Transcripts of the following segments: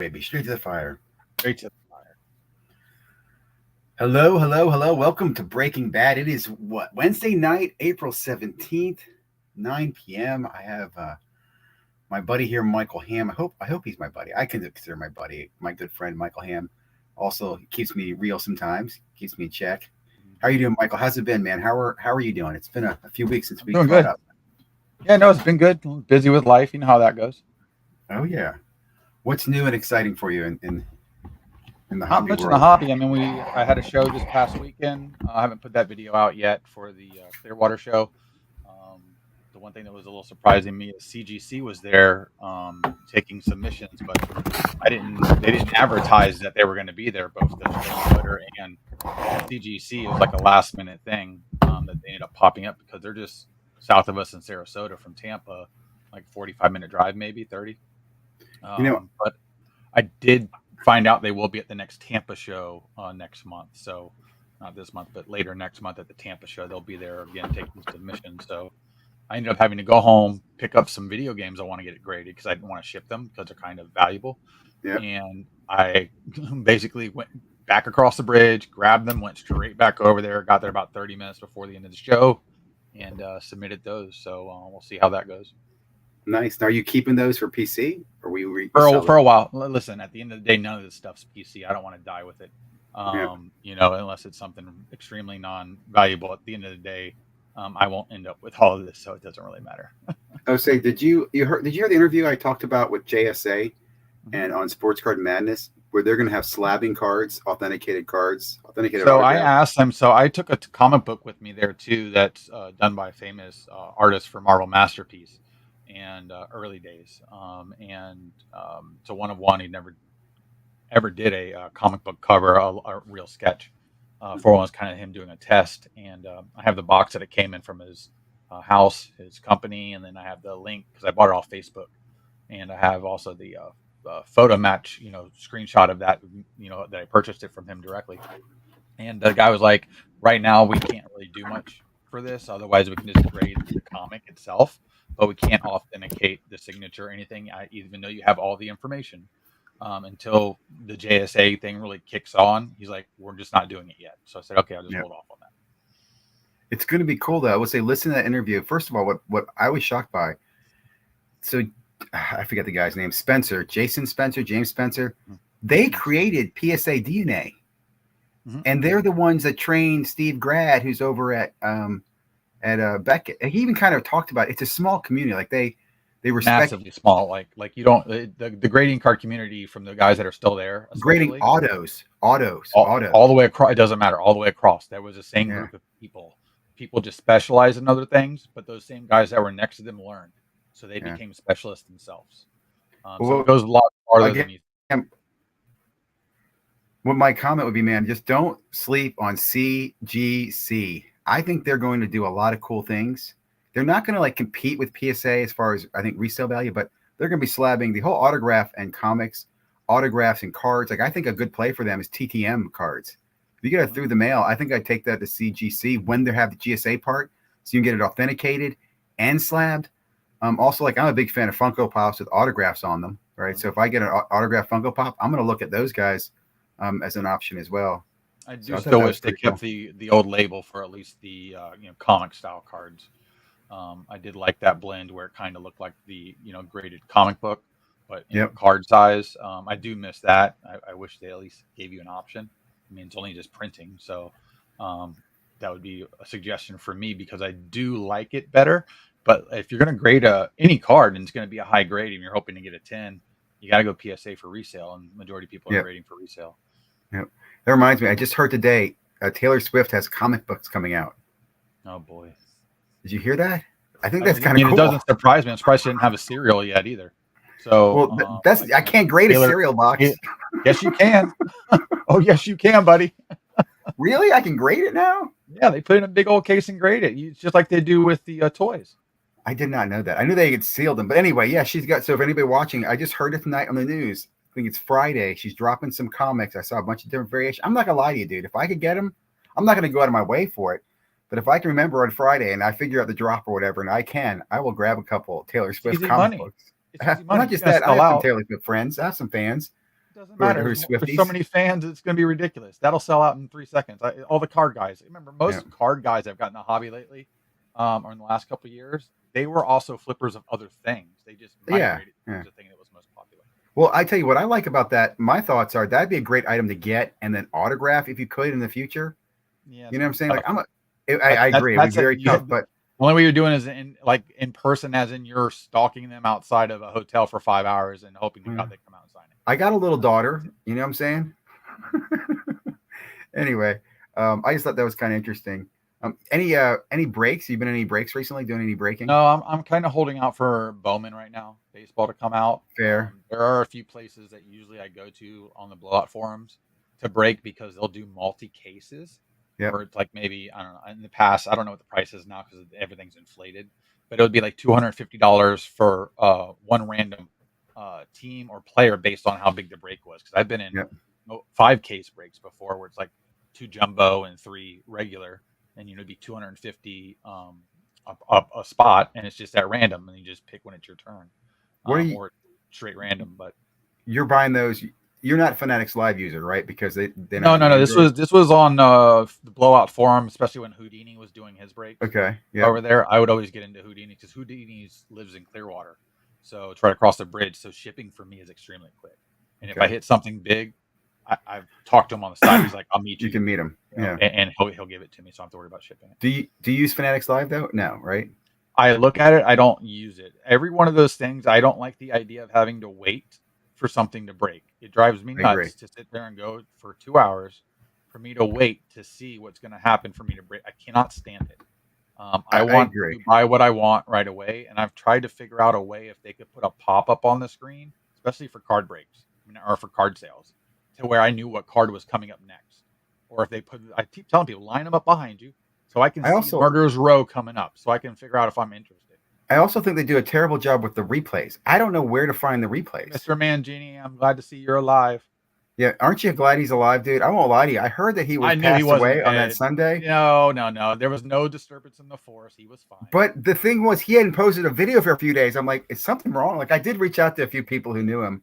Baby, straight to the fire. Straight to the fire. Hello, hello, hello. Welcome to Breaking Bad. It is Wednesday night, April 17th, 9 p.m. I have my buddy here, Michael Ham. I hope he's my buddy. I consider my buddy, my good friend Michael Ham. Also, he keeps me real sometimes, keeps me in check. How are you doing, Michael? How's it been, man? How are you doing? It's been a few weeks since I'm we doing caught good. up. Yeah, no, it's been good. Busy with life. You know how that goes. Oh yeah. What's new and exciting for you in the Not hobby much in the world? hobby. I mean, I had a show this past weekend. I haven't put that video out yet for the Clearwater show. Um, the one thing that was a little surprising me is CGC was there taking submissions, but I didn't. They didn't advertise that they were going to be there. Both the show Twitter and CGC. It was like a last minute thing that they ended up popping up because they're just south of us in Sarasota from Tampa, like 45-minute drive, maybe 30. You know, But I did find out they will be at the next Tampa show next month. So not this month, but later next month at the Tampa show, they'll be there again taking submissions. So I ended up having to go home, pick up some video games I want to get it graded because I didn't want to ship them because they're kind of valuable. yeah. And I basically went back across the bridge, grabbed them, went straight back over there, got there about 30 minutes before the end of the show, and submitted those. So we'll see how that goes. Nice. Now, are you keeping those for PC, or we For sell for them? a while. Listen, at the end of the day, none of this stuff's PC. I don't want to die with it. Yeah. Unless it's something extremely non-valuable. At the end of the day, I won't end up with all of this, so it doesn't really matter. I would say, did you hear the interview I talked about with JSA Mhm. and on Sports Card Madness, where they're going to have slabbing cards, authenticated So I autograph? asked them. So I took a comic book with me there too. That's done by a famous artist for Marvel Masterpiece and early days. So one of one, he never ever did a comic book cover, a real sketch. For one was kind of him doing a test, and I have the box that it came in from his house, his company, and then I have the link because I bought it off Facebook, and I have also the photo match, screenshot of that, that I purchased it from him directly. And the guy was like, "Right now, we can't really do much for this. Otherwise, we can just grade the comic itself, but we can't authenticate the signature or anything, even though you have all the information." Until the JSA thing really kicks on, he's like, "We're just not doing it yet." So I said, "Okay, I'll just Yeah. hold off on that." It's going to be cool, though. I would say, listen to that interview. First of all, what I was shocked by, so I forget the guy's name, Jason Spencer, James Spencer. They Mm-hmm. created PSA DNA, Hmm. and they're the ones that trained Steve Grad, who's over at Beckett. And he even kind of talked about it's a small community. Like they respect Massively small, like you don't the grading card community from the guys that are still there, grading especially autos. all the way across. It doesn't matter all the way across. There was the same Yeah. group of people. People just specialized in other things, but those same guys that were next to them learned, so they Yeah. became specialists themselves. So it Well, goes a lot farther again, than you. what my comment would be, man, just don't sleep on CGC. I think they're going to do a lot of cool things. They're not going to like compete with PSA as far as I think resale value, but they're going to be slabbing the whole autograph and comics, autographs and cards. Like I think a good play for them is TTM cards. If you get it through the mail, I think I'd take that to CGC when they have the GSA part, so you can get it authenticated and slabbed. Also, like I'm a big fan of Funko Pops with autographs on them, right? So if I get an autograph Funko Pop, I'm going to look at those guys as an option as well. I So do I thought still that was wish they pretty kept cool. the old label for at least the comic style cards. I did like that blend where it kind of looked like the graded comic book, but in Yep. card size. I do miss that. I wish they at least gave you an option. I mean, it's only just printing, so um, that would be a suggestion for me because I do like it better. But if you're going to grade any card and it's going to be a high grade and you're hoping to get a 10, you got to go PSA for resale, and majority of people are Yep. grading for resale. Yep. That reminds me. I just heard today Taylor Swift has comic books coming out. Oh boy. Did you hear that? I think I that's kind of mean, it cool. doesn't surprise me. I'm surprised she didn't have a cereal yet either. So, Well, that's I can't grade a Taylor, cereal box. it, yes, you can. Oh, yes, you can, buddy. Really, I can grade it now. Yeah, they put it in a big old case and grade it. It's just like they do with the toys. I did not know that. I knew they had sealed them, but anyway, yeah, she's got. So if anybody watching, I just heard it tonight on the news. I think it's Friday. She's dropping some comics. I saw a bunch of different variations. I'm not gonna lie to you, dude. If I could get them, I'm not gonna go out of my way for it. But if I can remember on Friday and I figure out the drop or whatever, and I will grab a couple Taylor It's Swift easy comic money. books. It's easy Well, money. not It's just going to that. I sell have some out. Taylor Swift friends. I have some fans. doesn't who are, matter. who are There's so Swifties. many fans, it's going to be ridiculous. That'll sell out in 3 seconds. All the card guys. Remember, Yeah. most card guys I've gotten a hobby lately, or in the last couple of years, they were also flippers of other things. They just Yeah. migrated Yeah. to the thing that was most popular. Well, I tell you what I like about that. My thoughts are that'd be a great item to get and then autograph if you could in the future. Yeah, You know what I'm saying? Like tough. I agree. It would That's be it. very tough, but The only way you're doing is in person, as in you're stalking them outside of a hotel for 5 hours and hoping to God they come out and sign it. I got a little daughter. You know what I'm saying? Anyway, I just thought that was kind of interesting. Any breaks? You been in any breaks recently? Doing any breaking? No, I'm kind of holding out for Bowman right now, baseball to come out. Fair. There are a few places that usually I go to on the blowout forums to break because they'll do multi cases. Yep. Where it's like maybe, I don't know, in the past, I don't know what the price is now because everything's inflated, but it would be like $250 for one random team or player based on how big the break was. Because I've been in 5 case breaks before where it's like 2 jumbo and 3 regular, and it'd be 250 a spot, and it's just at random, and you just pick when it's your turn, or straight random. But you're buying those. You're not Fanatics Live user, right? Because they no. This was on the blowout forum, especially when Houdini was doing his break. Okay, yeah. Over there, I would always get into Houdini because Houdini lives in Clearwater, so it's right across the bridge. So shipping for me is extremely quick. And if I hit something big, I've talked to him on the side. He's like, "I'll meet you." You can meet him, yeah, and he'll give it to me, so I don't have to worry about shipping it. Do you use Fanatics Live though? No, right? I look at it. I don't use it. Every one of those things, I don't like the idea of having to wait for something to break. It drives me nuts to sit there and go for 2 hours for me to wait to see what's going to happen for me to break. I cannot stand it. I want to buy what I want right away, and I've tried to figure out a way if they could put a pop-up on the screen, especially for card breaks or for card sales, to where I knew what card was coming up next. Or if they I keep telling people, line them up behind you so I can see Murderer's Row coming up so I can figure out if I'm interested. I also think they do a terrible job with the replays. I don't know where to find the replays. Mr. Mangini, I'm glad to see you're alive. Yeah, aren't you glad he's alive, dude? I won't lie to you. I heard that he was passed away on that Sunday. No. There was no disturbance in the force. He was fine. But the thing was, he hadn't posted a video for a few days. I'm like, is something wrong? Like, I did reach out to a few people who knew him,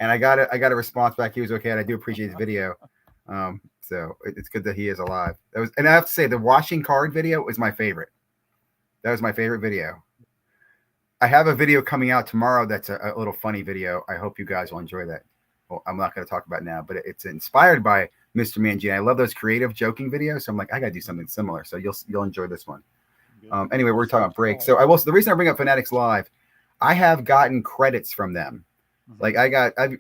and I got a response back. He was okay, and I do appreciate his video. So it's good that he is alive. And I have to say, the washing card video was my favorite. That was my favorite video. I have a video coming out tomorrow that's a little funny video. I hope you guys will enjoy that. Well, I'm not going to talk about it now, but it's inspired by Mr. Mangini. I love those creative joking videos. So I'm like, I got to do something similar. So you'll enjoy this one. Anyway, we're talking about breaks. So the reason I bring up Fanatics Live, I have gotten credits from them. Like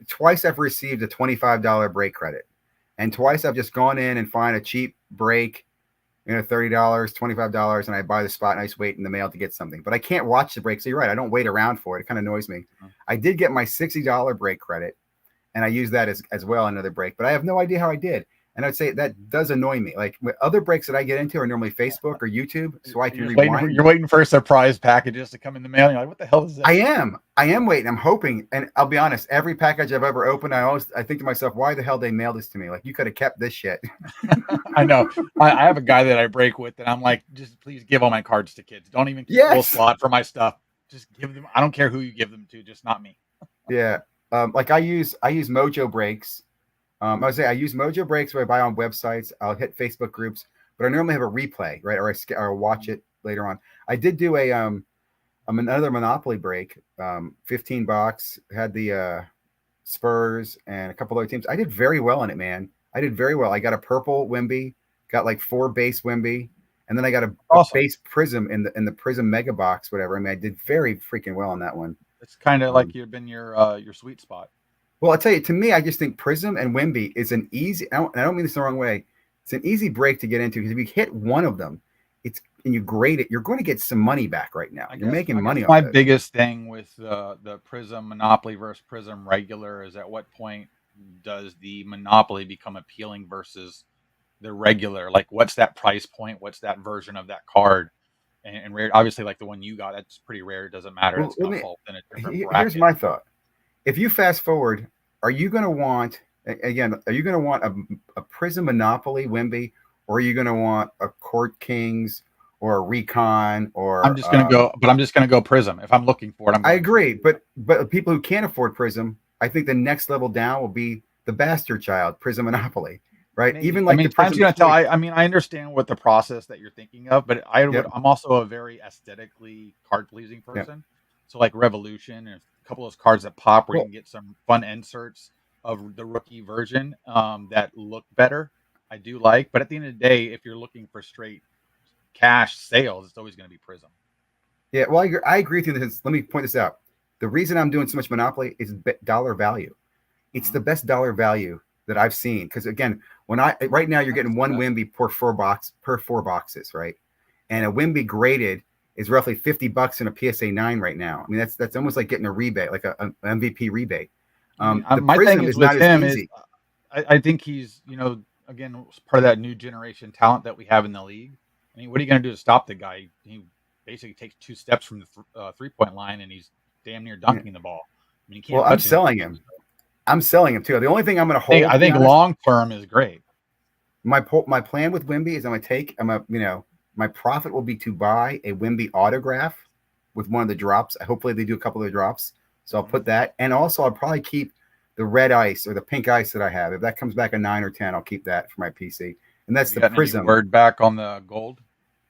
twice I've received a $25 break credit, and twice I've just gone in and find a cheap break, $30, $25, and I buy the spot and I just wait in the mail to get something. But I can't watch the break. So you're right. I don't wait around for it. It kind of annoys me. I did get my $60 break credit, and I use that as well, another break. But I have no idea how I did. And I'd say that does annoy me. Like other breaks that I get into are normally Facebook or YouTube, so I can rewind. You're waiting for surprise packages to come in the mail. And you're like, what the hell is this? I am waiting. I'm hoping. And I'll be honest, every package I've ever opened, I think to myself, why the hell they mailed this to me? Like, you could have kept this shit. I know. I have a guy that I break with, and I'm like, just please give all my cards to kids. Don't even keep a little slot for my stuff. Just give them. I don't care who you give them to, just not me. Yeah. Like I use Mojo Breaks. I would say I use Mojo Breaks where I buy on websites. I'll hit Facebook groups, but I normally have a replay, right? Or I watch it later on. I did do another Monopoly break, $15. Had the Spurs and a couple other teams. I did very well on it, man. I did very well. I got a purple Wemby, got like 4 base Wemby, and then I got a base Prism in the Prism Mega Box, whatever. I mean, I did very freaking well on that one. It's kind of like you've been your sweet spot. Well, I'll tell you, to me, I just think Prism and Wemby is an easy, I don't mean this the wrong way. It's an easy break to get into because if you hit one of them, and you grade it, you're going to get some money back right now. You're making money on it. My biggest thing with the Prism Monopoly versus Prism regular is at what point does the Monopoly become appealing versus the regular? Like, what's that price point? What's that version of that card? And rare, obviously, like the one you got, that's pretty rare. It doesn't matter. It's going to fall in a different bracket. Here's my thought. If you fast forward, are you going to want a Prism Monopoly Wemby, or are you going to want a Court Kings or a Recon? Or I'm just going to go Prism if I'm looking for it. I agree, but people who can't afford Prism, I think the next level down will be the bastard child, Prism Monopoly, right? Maybe. Even I like the mean, time's Prism gonna tell. Choice. I mean, I understand what the process that you're thinking of, but Yep. I'm also a very aesthetically card pleasing Yep. person. So like Revolution and a couple of those cards that pop where you Well, can get some fun inserts of the rookie version that look better. I do like, but at the end of the day, if you're looking for straight cash sales, it's always going to be Prism. yeah, well, I agree with you. This. Let me point this out. The reason I'm doing so much Monopoly is dollar value. It's the best dollar value that I've seen. Because again, right now you're getting one Wemby per four boxes, right? And a Wemby graded is roughly $50 in a PSA 9 right now. I mean, that's almost like getting a rebate, like a MVP rebate. The My thing Prism is is with not as him easy. is I think he's, again, part of that new generation talent that we have in the league. I mean, what are you going to do to stop the guy? He basically takes 2 steps from the 3-point line and he's damn near dunking the ball. I mean, he can't Well, I'm touch anything. selling him. I'm selling him too. The only thing I'm going to hold, I think long term is great. My plan with Wemby is my profit will be to buy a Wemby autograph with one of the drops. Hopefully they do a couple of the drops. So I'll put that. And also I'll probably keep the red ice or the pink ice that I have. If that comes back a 9 or 10, I'll keep that for my PC. And that's the Prism. Word back on the gold?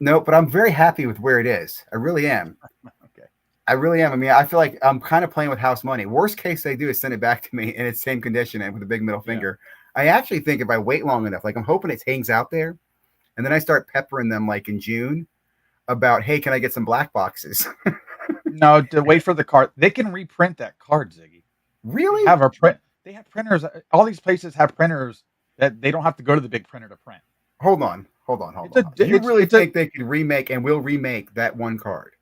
No, but I'm very happy with where it is. I really am. Okay. I really am. I mean, I feel like I'm kind of playing with house money. Worst case they do is send it back to me in its same condition and with a big middle finger. I actually think if I wait long enough, like I'm hoping it hangs out there, and then I start peppering them like in June about, hey, can I get some black boxes? No, to wait for the card. They can reprint that card, Ziggy. Really? They have printers. All these places have printers that they don't have to go to the big printer to print. Hold on. Do you really think they could remake and will remake that one card?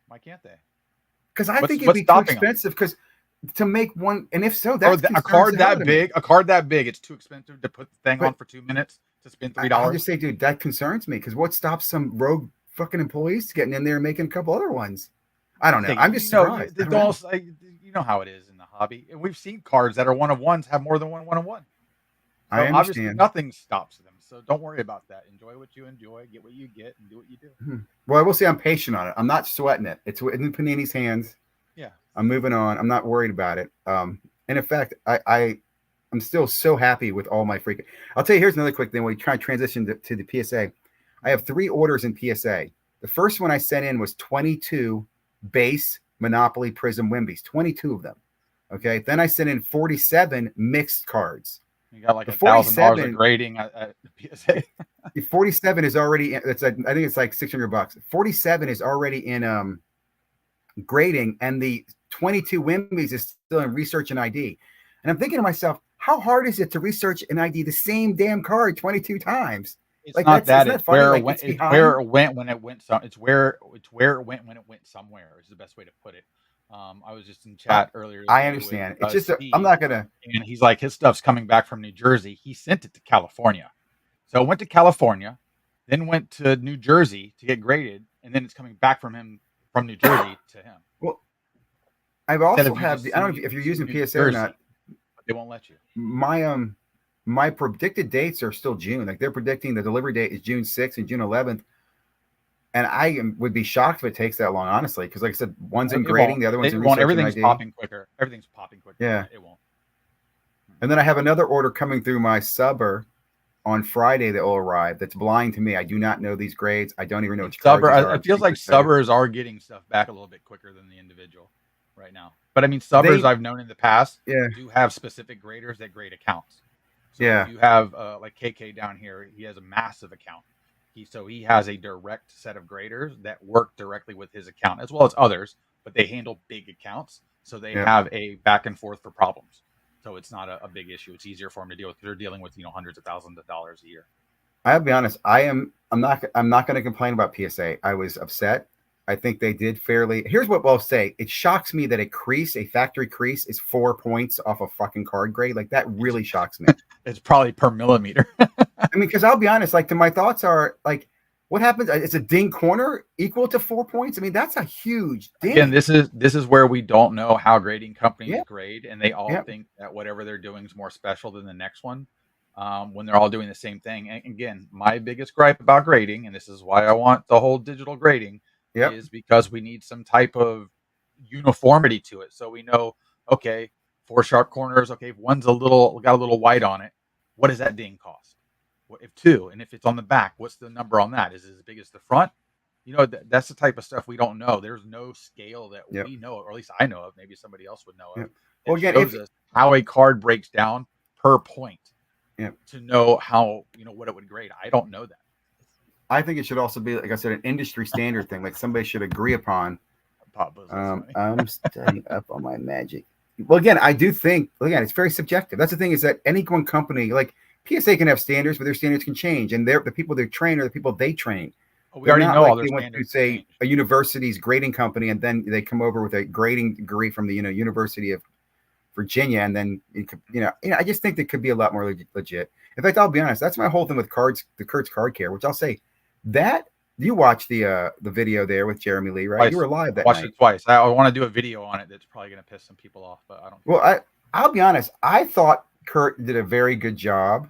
Why can't they? Because I think it'd be too expensive. Because to make one, and if so, that's a card that big. A card that big, it's too expensive to put the thing on for 2 minutes to spend $3. I'll just say, dude, that concerns me. Because what stops some rogue fucking employees getting in there and making a couple other ones? I don't know. I'm just surprised. You know how it is in the hobby, and we've seen cards that are one of ones have more than one of one. So I understand. Obviously, nothing stops them. So don't worry about that. Enjoy what you enjoy, get what you get, and do what you do. Well, I will say I'm patient on it. I'm not sweating it. It's in Panini's hands. Yeah. I'm moving on. I'm not worried about it. And in fact, I'm still so happy with all my freaking. I'll tell you, here's another quick thing. When we try to transition to the PSA, I have 3 orders in PSA. The first one I sent in was 22 base Monopoly Prism Wembys, 22 of them. Okay. Then I sent in 47 mixed cards. You got like $1,000 of grading at PSA. 47 is already. I think it's like $600. 47 is already in grading, and the 22 Wembys is still in research and ID. And I'm thinking to myself, how hard is it to research and ID the same damn card 22 times? It's like not that. It's where it went. It's where it went when it went. It's where it went when it went somewhere. Is the best way to put it. I was just in chat earlier. I understand. It's just I'm not gonna. And he's like, his stuff's coming back from New Jersey. He sent it to California, so it went to California, then went to New Jersey to get graded, and then it's coming back from him from New Jersey to him. Well, I've also had. I don't know if you're using PSA or not. They won't let you. My predicted dates are still June. Like they're predicting the delivery date is June 6th and June 11th. And I would be shocked if it takes that long, honestly, because like I said, one's in grading, the other one's in research. Everything's popping quicker. Everything's popping quicker. Yeah, it won't. And then I have another order coming through my subber on Friday that will arrive. That's blind to me. I do not know these grades. I don't even know which cards are. It feels like subbers are getting stuff back a little bit quicker than the individual right now. But I mean, subbers I've known in the past do have specific graders that grade accounts. So if you have like KK down here, he has a massive account. He has a direct set of graders that work directly with his account as well as others, but they handle big accounts. So they have a back and forth for problems. So it's not a big issue. It's easier for them to deal with. They're dealing with, hundreds of thousands of dollars a year. I'll be honest. I'm not going to complain about PSA. I was upset. I think they did fairly. Here's what I'll say. It shocks me that a factory crease is 4 points off a fucking card grade. Like that really shocks me. It's probably per millimeter. I mean, because I'll be honest, like my thoughts are like, what happens? It's a ding corner equal to 4 points. I mean, that's a huge ding. Again, this is where we don't know how grading companies grade, and they all think that whatever they're doing is more special than the next one. When they're all doing the same thing. And again, my biggest gripe about grading, and this is why I want the whole digital grading, is because we need some type of uniformity to it. So we know, okay, 4 sharp corners. Okay, if one's got a little white on it. What does that ding cost? What if 2? And if it's on the back, what's the number on that? Is it as big as the front? That's the type of stuff we don't know. There's no scale that Yep. we know, or at least I know of. Maybe somebody else would know of. Yep. That Well, again, shows us how a card breaks down per point. Yep. To know how what it would grade. I don't know that. I think it should also be, like I said, an industry standard thing. Like somebody should agree upon. I'm staying up on my Magic. Well, again, I do think, again, it's very subjective. That's the thing, is that any one company, like PSA, can have standards, but their standards can change, and the people they train are the people they train. We already know all their standards. They went to, say, change. A university's grading company, and then they come over with a grading degree from the University of Virginia, and then I just think that could be a lot more legit. In fact, I'll be honest, that's my whole thing with cards, the Kurtz Card Care, which I'll say that. You watched the video there with Jeremy Lee, right? Twice. You were live that night. Watched it twice. I want to do a video on it that's probably going to piss some people off, but I don't. Well, I'll be honest. I thought Kurt did a very good job.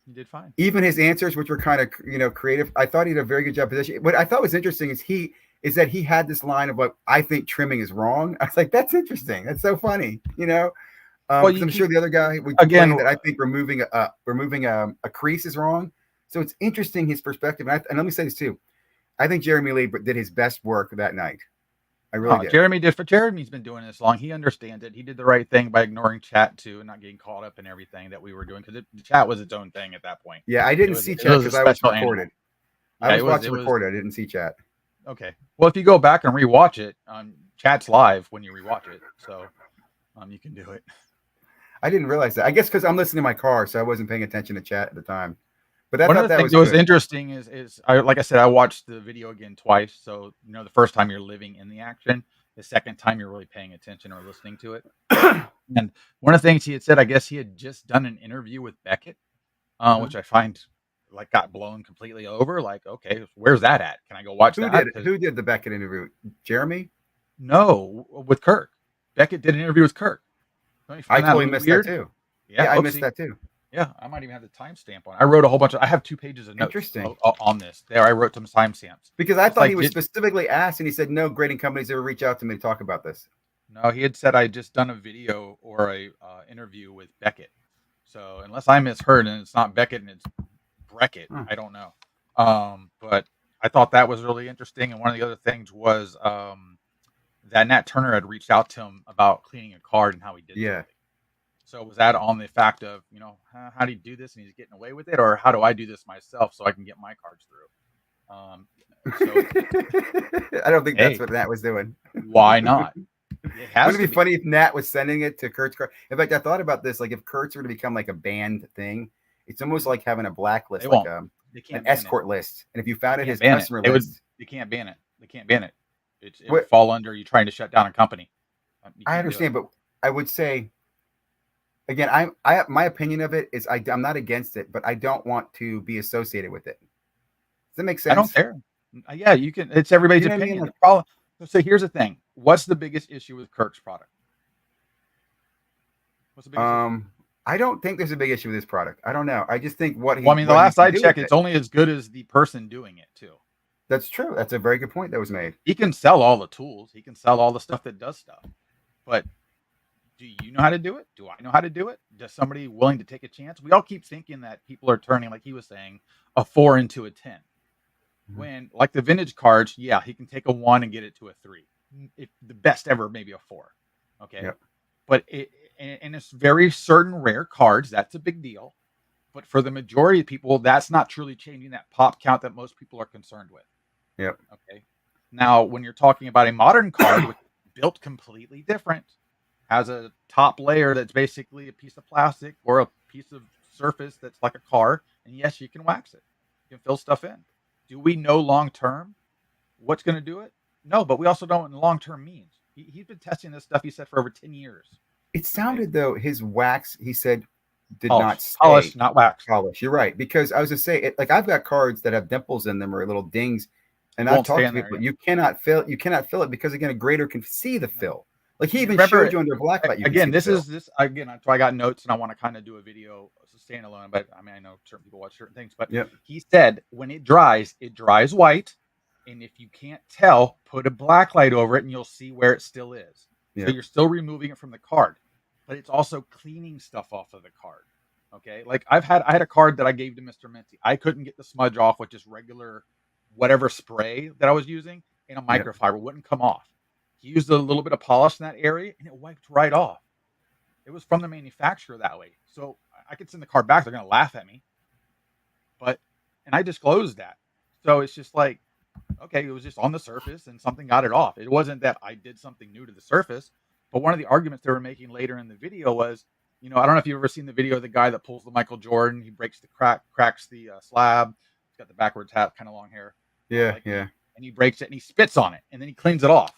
He did fine. Even his answers, which were kind of creative, I thought he did a very good job position. What I thought was interesting is that he had this line of like, "I think trimming is wrong." I was like, "That's interesting. That's so funny," Well, I'm sure the other guy would again that I think removing a crease is wrong. So it's interesting his perspective. And let me say this too. I think Jeremy Lee did his best work that night. I really did. Jeremy's been doing this long. He understands it. He did the right thing by ignoring chat too and not getting caught up in everything that we were doing, because the chat was its own thing at that point. Yeah, I didn't see chat because I was recorded. I was watching recorded. I didn't see chat. Okay. Well, if you go back and rewatch it, chat's live when you rewatch it, so you can do it. I didn't realize that. I guess because I'm listening to my car, so I wasn't paying attention to chat at the time. But one of the things that was interesting is like I said, I watched the video again twice. So the first time you're living in the action, the second time you're really paying attention or listening to it. And one of the things he had said, I guess he had just done an interview with Beckett, which I find like got blown completely over. Like, okay, where's that at? Can I go watch that? Who did the Beckett interview? Jeremy? No, with Kirk. Beckett did an interview with Kirk. I totally missed that too. Yeah, I missed that too. Yeah, I might even have the timestamp on it. I wrote a whole bunch of. I have 2 pages of notes on this. There, I wrote some timestamps because I thought he was specifically asked, and he said no grading companies ever reach out to me to talk about this. No, he had said I just done a video or a interview with Beckett. So unless I misheard and it's not Beckett and it's Breckett, I don't know. But I thought that was really interesting. And one of the other things was that Nat Turner had reached out to him about cleaning a card and how he did it. Yeah. So was that on the fact of, how do you do this and he's getting away with it? Or how do I do this myself so I can get my cards through? I don't think that's what Nat was doing. Why not? Wouldn't it be funny if Nat was sending it to Kurt's card? In fact, I thought about this. Like if Kurt's were to become like a banned thing, it's almost like having a blacklist, like an escort list. And if you found it his customer list. They can't ban it. They can't ban it. It would fall under you trying to shut down a company. I understand, but I would say, again, my opinion of it is I'm not against it, but I don't want to be associated with it. Does that make sense? I don't care. Yeah, you can. It's everybody's opinion. I mean? The problem. So here's the thing. What's the biggest issue with Kirk's product? What's the biggest issue? I don't think there's a big issue with this product. I don't know. I just think the last I checked, it's only as good as the person doing it too. That's true. That's a very good point that was made. He can sell all the tools. He can sell all the stuff that does stuff. But do you know how to do it? Do I know how to do it? Does somebody willing to take a chance? We all keep thinking that people are turning, like he was saying, a 4 into a 10. Mm-hmm. When, like the vintage cards, yeah, he can take a 1 and get it to a 3. If the best ever, maybe a 4. Okay. Yep. But it's very certain rare cards. That's a big deal. But for the majority of people, that's not truly changing that pop count that most people are concerned with. Yep. Okay. Now, when you're talking about a modern card, which is built completely different, has a top layer that's basically a piece of plastic or a piece of surface that's like a car, and yes, you can wax it. You can fill stuff in. Do we know long term what's going to do it? No, but we also don't know what long term means. He's been testing this stuff, he said, for over 10 years. It sounded, though, his wax, he said, did not stay. Polish, not wax. Polish. You're right. Because I was going to say, like I've got cards that have dimples in them or little dings, and I've talked to people, you cannot fill it because, again, a grader can see the fill. Like he even showed you under blacklight. Again, that's why I got notes and I want to kind of do a video standalone. But I mean, I know certain people watch certain things. But he said when it dries white. And if you can't tell, put a blacklight over it and you'll see where it still is. So you're still removing it from the card. but it's also cleaning stuff off of the card. Okay, like I had a card that I gave to Mr. Minty. I couldn't get the smudge off with just regular whatever spray that I was using, and a Yep. microfiber wouldn't come off. He used a little bit of polish in that area, and it wiped right off. It was from the manufacturer that way. So I could send the card back. They're going to laugh at me. And I disclosed that. So it's just like, okay, it was just on the surface and something got it off. It wasn't that I did something new to the surface. But one of the arguments they were making later in the video was, I don't know if you've ever seen the video of the guy that pulls the Michael Jordan. He breaks the cracks the slab. He's got the backwards hat, kind of long hair. Yeah, yeah. And he breaks it and he spits on it and then he cleans it off.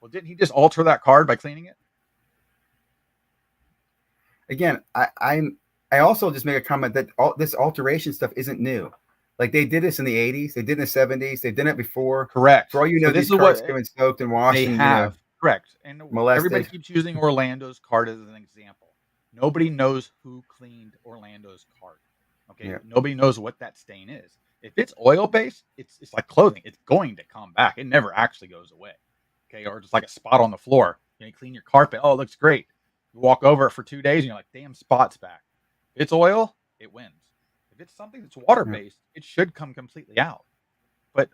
Well, didn't he just alter that card by cleaning it? Again, I also just make a comment that this alteration stuff isn't new. Like they did this in the 80s, they did in the 70s, they've done it before. Correct. For all you know, these cards getting soaked and washed. They have. Correct. And molested. Everybody keeps using Orlando's card as an example. Nobody knows who cleaned Orlando's card. Okay. Yeah. Nobody knows what that stain is. If it's oil-based, it's like clothing. It's going to come back. It never actually goes away. Okay. Or just like a spot on the floor. You clean your carpet. Oh, it looks great. You walk over it for 2 days and you're like, damn, spot's back. If it's oil, it wins. If it's something that's water-based, it should come completely out. But,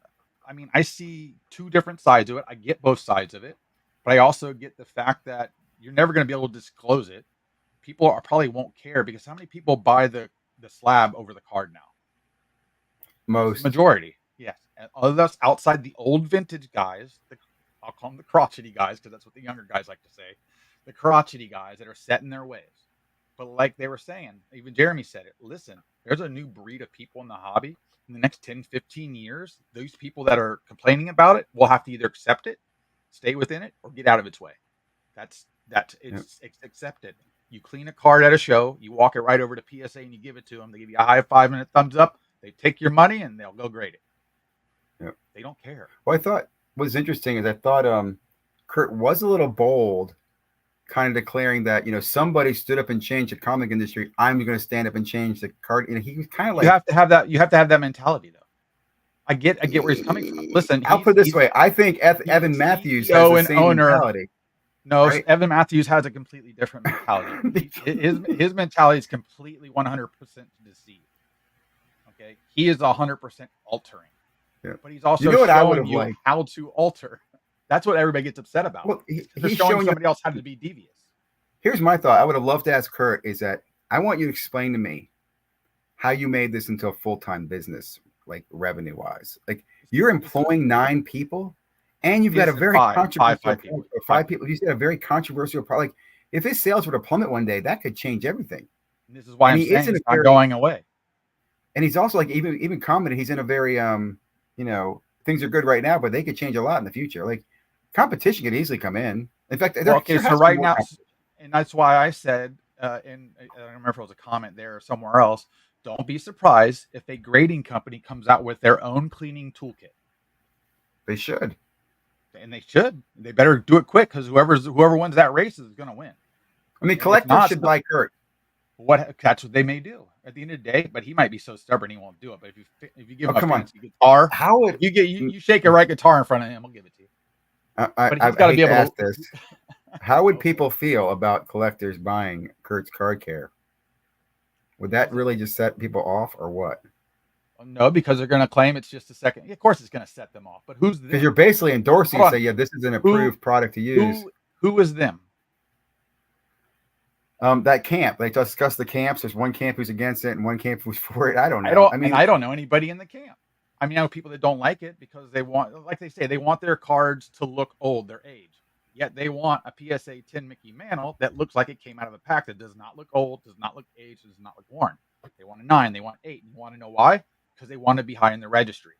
I mean, I see two different sides of it. I get both sides of it. But I also get the fact that you're never going to be able to disclose it. People probably won't care because how many people buy the slab over the card now? Most. Majority, yes. And other than us outside the old vintage guys, I'll call them the crotchety guys because that's what the younger guys like to say. The crotchety guys that are set in their ways. But like they were saying, even Jeremy said it, listen, there's a new breed of people in the hobby. In the next 10, 15 years, those people that are complaining about it will have to either accept it, stay within it, or get out of its way. It's accepted. You clean a card at a show, you walk it right over to PSA and you give it to them. They give you a high five and a thumbs up. They take your money and they'll go grade it. Yep. They don't care. Well, I thought what was interesting is I thought Kurt was a little bold, kind of declaring that somebody stood up and changed the comic industry. I'm going to stand up and change the card. He was kind of like, you have to have that. You have to have that mentality, though. I get where he's coming from. Listen, I'll put it this way: I think Evan Matthews has the same mentality. No, right? Evan Matthews has a completely different mentality. his mentality is completely 100% deceived. Okay, he is 100% altering. Yeah. But he's also showing you how to alter. That's what everybody gets upset about. Well, he's showing somebody else how to be devious. Here's my thought. I would have loved to ask Kurt is that I want you to explain to me how you made this into a full-time business, like revenue-wise. Like you're employing 9 people and you've got a very controversial five people. You said a very controversial product. Like if his sales were to plummet one day, that could change everything. And this is why I'm saying it's not going away. And he's also like even commented he's in a very things are good right now, but they could change a lot in the future. Like competition could easily come in. In fact, so right now, and that's why I said, and I don't remember if it was a comment there or somewhere else. Don't be surprised if a grading company comes out with their own cleaning toolkit. They should, and they should. They better do it quick because whoever wins that race is going to win. I mean, collectors should buy Kurt. That's what they may do at the end of the day, but he might be so stubborn he won't do it. But if you give him a fancy guitar, how would you shake a right guitar in front of him, I'll give it to you. But he's got to be able to ask this. How would people feel about collectors buying Kurt's card care? Would that really just set people off, or what? No, because they're going to claim it's just a second. Of course, it's going to set them off. But who's them? Because you're basically endorsing and say, yeah, this is an approved product to use. Who is them? That camp. They discuss the camps. There's one camp who's against it and one camp who's for it. I don't know. I don't know anybody in the camp. I mean, I know people that don't like it because they want, like they say, they want their cards to look old, their age. Yet they want a PSA 10 Mickey Mantle that looks like it came out of a pack that does not look old, does not look aged, does not look worn. They want a 9, they want 8. You want to know why? Because they want to be high in the registry.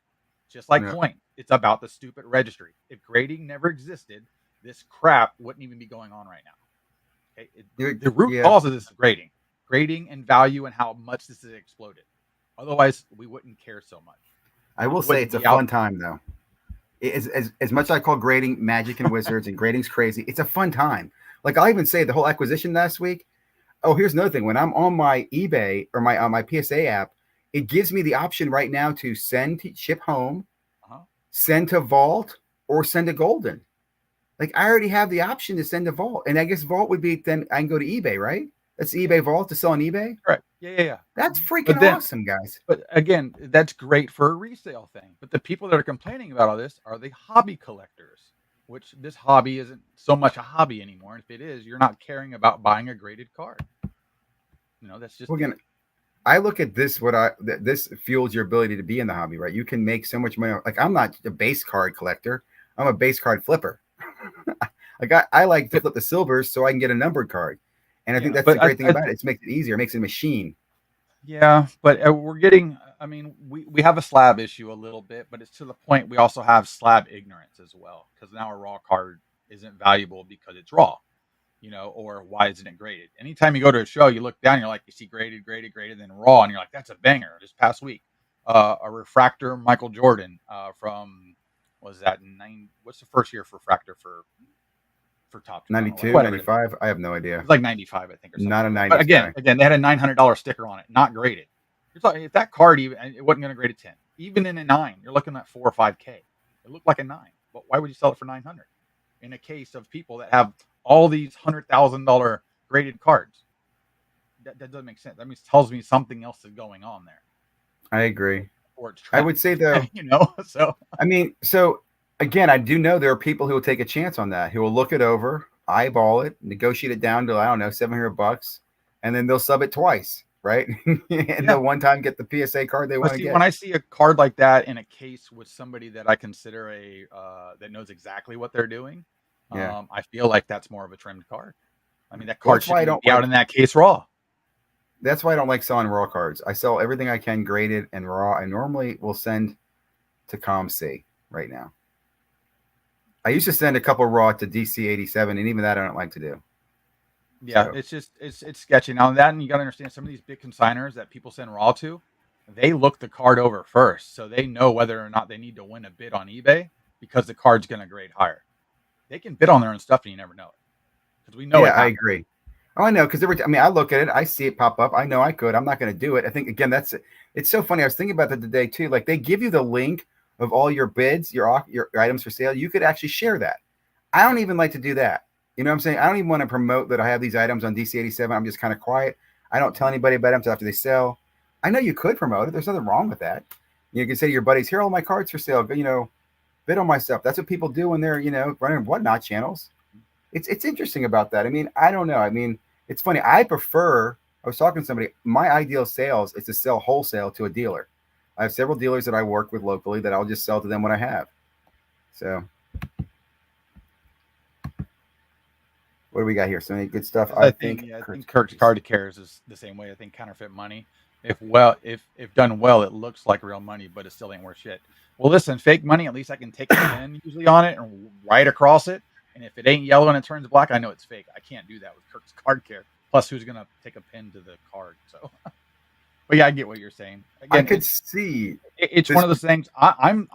Just like coin. It's about the stupid registry. If grading never existed, this crap wouldn't even be going on right now. Okay? The root cause of this is grading. Grading and value and how much this has exploded. Otherwise, we wouldn't care so much. I will say it's a fun time, though. As much as I call grading magic and wizards and grading's crazy, it's a fun time. Like I'll even say the whole acquisition last week. Oh, here's another thing. When I'm on my eBay or my PSA app, it gives me the option right now to send to ship home, send to vault, or send to golden. Like I already have the option to send a vault, and I guess vault would be then I can go to eBay, right? That's the eBay vault to sell on eBay. Correct. Yeah. That's Mhm. freaking But then, awesome, guys. but again, that's great for a resale thing. But the people that are complaining about all this are the hobby collectors, which this hobby isn't so much a hobby anymore. And if it is, you're not caring about buying a graded card. That's just Well, again, it. I look at this. This fuels your ability to be in the hobby, right? You can make so much money. Like I'm not a base card collector. I'm a base card flipper. Like I like to But flip the silvers so I can get a numbered card, and I think yeah, that's the but great thing about it. It makes it easier. It makes it a machine. yeah, but we're getting. I mean, we have a slab issue a little bit, but it's to the point we also have slab ignorance as well, because now a raw card isn't valuable because it's raw, or why isn't it graded? Anytime you go to a show, you look down, you're like, you see graded, then raw, and you're like, that's a banger. This past week, a refractor Michael Jordan from was that nine? What's the first year for refractor for top 92, whatever it is. 95. I have no It's idea. like 95, I think, or something Not a like that. But 90s again, guy. they had a $900 sticker on it, not graded. You're talking if that card even it wasn't going to grade a 10, even in a 9, you're looking at 4 or 5K. It looked like a 9, but why would you sell it for 900? In a case of people that have all these $100,000 graded cards, that doesn't make sense. That means tells me something else is going on there, I agree. or it's I trash. would say though, So I mean, so again, I do know there are people who will take a chance on that, who will look it over, eyeball it, negotiate it down to I don't know $700, and then they'll sub it twice, right? And yeah. they'll one time get the PSA card they But want to see, when get. I see a card like that in a case with somebody that I consider a that knows exactly what they're doing, Yeah. I feel like that's more of a trimmed card. I mean, that Well, card that's why shouldn't I even don't be out like. in that case raw. That's why I don't like selling raw cards. I sell everything I can graded and raw. I normally will send to ComC right now. I used to send a couple raw to DC87, and even that I don't like to do. Yeah, So it's just it's sketchy. Now that, and you got to understand, some of these big consigners that people send raw to, they look the card over first, so they know whether or not they need to win a bid on eBay because the card's going to grade higher. They can bid on their own stuff, and you never know it because we know yeah, it I happens. agree. Oh, I know because I mean, I look at it, I see it pop up. I know I could. I'm not going to do it. I think again, it's so funny. I was thinking about that today too. Like they give you the link of all your bids, your items for sale. You could actually share that. I don't even like to do that. You know what I'm saying? I don't even want to promote that I have these items on DC87. I'm just kind of quiet. I don't tell anybody about them until after they sell. I know you could promote it. There's nothing wrong with that. You can say to your buddies, "Here are all my cards for sale. Bid on my stuff." That's what people do when they're running whatnot channels. It's interesting about that. I mean, I don't know. I mean, it's funny. I prefer. I was talking to somebody. My ideal sales is to sell wholesale to a dealer. I have several dealers that I work with locally that I'll just sell to them what I have. So what do we got here? So many good stuff. I I think, think yeah, I Kurt's think Kirk's card to cares is the same way. I think counterfeit money, if done well, it looks like real money, but it still ain't worth shit. Well, listen, fake money, at least I can take a pen usually on it and write across it. And if it ain't yellow and it turns black, I know it's fake. I can't do that with Kirk's card care. Plus, who's gonna take a pen to the card? So, but yeah, I get what you're saying. I Again, could see it's one this. of those things. I'm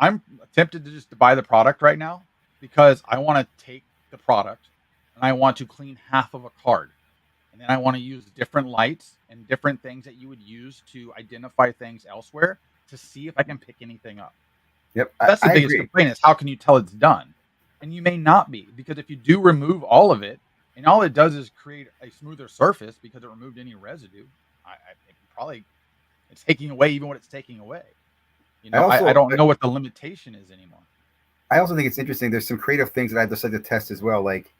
tempted to just buy the product right now because I want to take the product and I want to clean half of a card, and then I want to use different lights and different things that you would use to identify things elsewhere to see if I can pick anything up. Yep, That's the I biggest agree. complaint is how can you tell it's done? And you may not be, because if you do remove all of it, and all it does is create a smoother surface because it removed any residue, I think probably it's taking away even what it's taking away. I don't know what the limitation is anymore. I also think it's interesting. There's some creative things that I'd just like to test as well. Like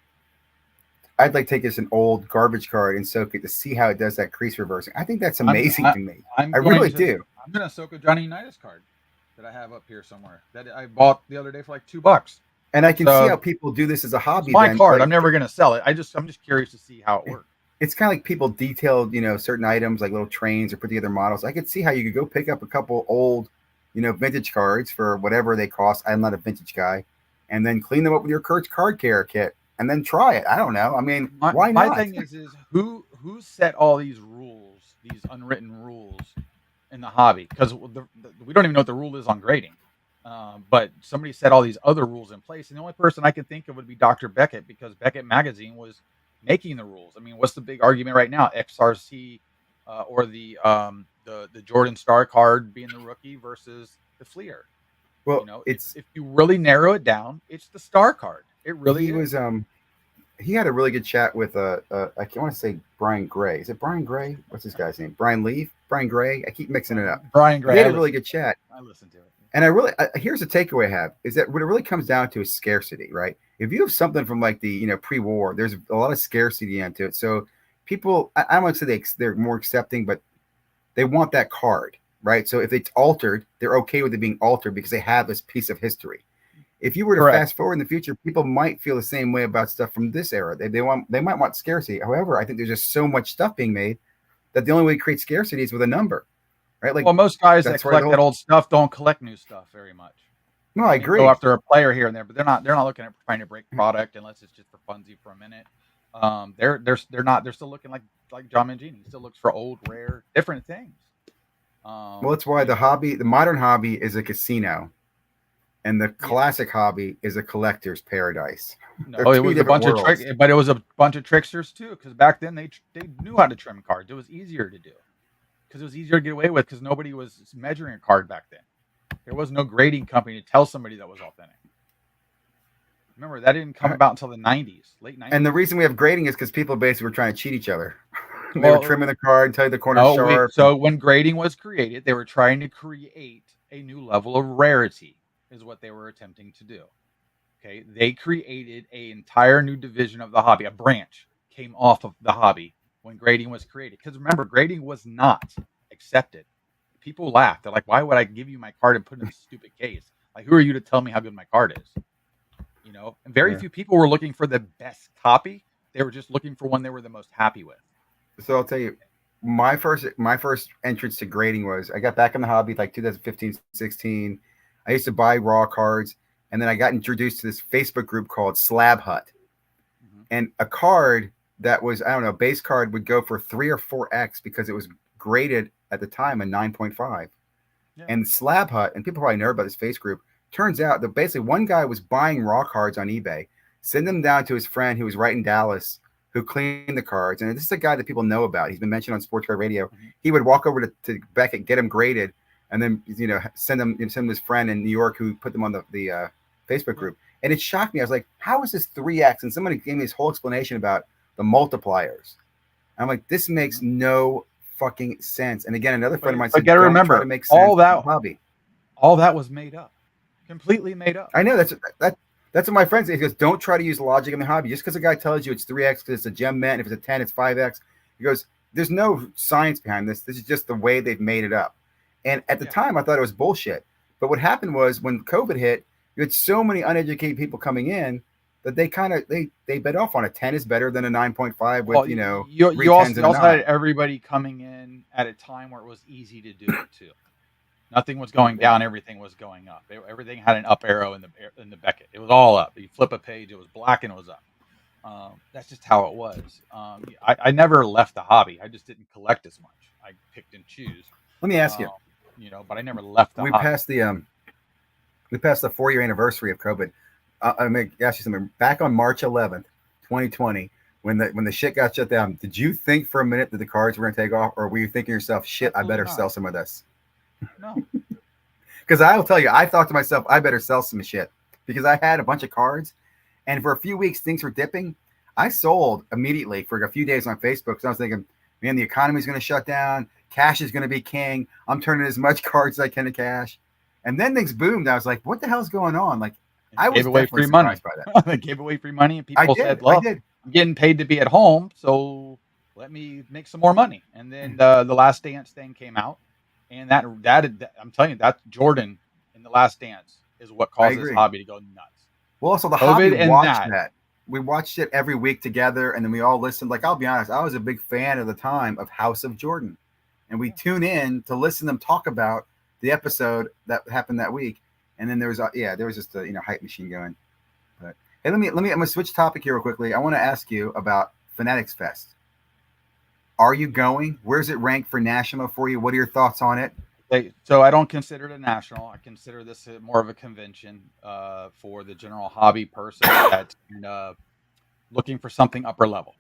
I'd like to take just an old garbage card and soak it to see how it does that crease reversing. I think that's I'm amazing I, to me. I'm I going really to do. I'm gonna soak a Johnny Unitas card that I have up here somewhere that I bought the other day for like $2. And I can see how So people do this as a it's hobby. my Then, card. like I'm never gonna sell it. I'm just curious to see how it works. it's kind of like people detailed, certain items like little trains or put together models. I could see how you could go pick up a couple old, vintage cards for whatever they cost. I'm not a vintage guy, and then clean them up with your Kurt's card care kit, and then try it. I don't know. I mean, why My not? thing is who set all these rules, these unwritten rules in the hobby? Because we don't even know what the rule is on grading. But somebody set all these other rules in place, and the only person I can think of would be Dr. Beckett, because Beckett Magazine was making the rules. I mean, what's the big argument right now? XRC or the Jordan Star card being the rookie versus the Fleer. Well, If it's you really narrow it down, it's the Star card. It really He is. was he had a really good chat with I can't want to say Brian Gray. Is it Brian Gray? What's this guy's name? Brian Leaf? Brian Gray? I keep mixing it up. Brian But they Gray, had a really good chat. I listened to it. And I really here's a takeaway I have is that what it really comes down to is scarcity, right? If you have something from like the pre-war, there's a lot of scarcity into it. So people, I don't want to say they're more accepting, but they want that card, right? So if it's altered, they're okay with it being altered because they have this piece of history. If you were to Correct. fast forward in the future, people might feel the same way about stuff from this era. They might want scarcity. However, I think there's just so much stuff being made that the only way to create scarcity is with a number, right? Like Well, most guys that that's where the collect whole that old stuff don't collect new stuff very much. no, I They may go agree. after a player here and there, but they're not looking at trying to break product unless it's just for funsies for a minute. They're not. They're still looking like John Mangini. He still looks for old, rare, different things. Well, that's why You know, the modern hobby is a casino, and the yeah. classic hobby is a collector's paradise. They're No, it two was a different bunch of worlds. but it was a bunch of tricksters too. Because back then they knew how to trim cards. It was easier to do because it was easier to get away with because nobody was measuring a card back then. There was no grading company to tell somebody that was authentic. Remember, that didn't come about until the 90s, late 90s. And the reason we have grading is because people basically were trying to cheat each other. They were Well, trimming the card, tell you the corner no, sharp. so when grading was created, they were trying to create a new level of rarity, is what they were attempting to do. Okay, they created an entire new division of the hobby. A branch came off of the hobby when grading was created. Because remember, grading was not accepted. People laughed. They're like, "Why would I give you my card and put it in a stupid case? Like, who are you to tell me how good my card is?" And very Yeah. few people were looking for the best copy. They were just looking for one they were the most happy with. So I'll tell you, my first entrance to grading was I got back in the hobby like 2015, 16. I used to buy raw cards, and then I got introduced to this Facebook group called Slab Hut. Mm-hmm. And a card that was, I don't know, base card would go for 3 or 4x because it was graded at the time a 9.5. Yeah. And Slab Hut, and people probably know about this face group, turns out that basically one guy was buying raw cards on eBay, send them down to his friend who was right in Dallas, who cleaned the cards. And this is a guy that people know about. He's been mentioned on Sports Card Radio. Mm-hmm. He would walk over to Beckett, get them graded, and then send them his friend in New York who put them on the Facebook group. And it shocked me. I was like, how is this 3x? And somebody gave me this whole explanation about the multipliers. I'm like, this makes no fucking sense. And again, another friend of mine said, gotta don't remember, try to make sense all that of the hobby. all that was made up, completely made up. I know that's what my friend says. He goes, don't try to use logic in the hobby. Just because a guy tells you it's 3x because it's a gem mint, if it's a 10, it's 5x. He goes, there's no science behind this. This is just the way they've made it up. And at the time, I thought it was bullshit. But what happened was when COVID hit, you had so many uneducated people coming in that they kind of they bet off on a 10 is better than a 9.5 with you also had everybody coming in at a time where it was easy to do it too. Nothing was going down, everything was going up. Everything had an up arrow in the Beckett. It was all up. You flip a page, it was black and it was up. That's just how it was. I never left the hobby. I just didn't collect as much. I picked and choose. Let me ask you. But I never left the hobby. We passed the 4-year anniversary of COVID. I'm going to ask you something. Back on March 11th, 2020, when the shit got shut down, did you think for a minute that the cards were going to take off, or were you thinking to yourself, shit, Absolutely I better not. sell some of this? No. Because I will tell you, I thought to myself, I better sell some shit because I had a bunch of cards, and for a few weeks things were dipping. I sold immediately for a few days on Facebook because I was thinking, man, the economy is going to shut down. Cash is going to be king. I'm turning as much cards as I can to cash. And then things boomed. I was like, what the hell's going on? Like, I was away definitely free money. surprised by that. They gave away free money, and people said, I did. I'm getting paid to be at home, so let me make some more money. And then the Last Dance thing came out. And that I'm telling you, that Jordan in the Last Dance is what caused this hobby to go nuts. Well, also the hobby watched that. We watched it every week together, and then we all listened. Like, I'll be honest, I was a big fan at the time of House of Jordan, and we tune in to listen to them talk about the episode that happened that week. And then there was just a hype machine going. But hey, I'm gonna switch topic here real quickly. I want to ask you about Fanatics Fest. Are you going? Where's it ranked for national for you? What are your thoughts on it? So I don't consider it a national. I consider this more of a convention for the general hobby person that's looking for something upper level.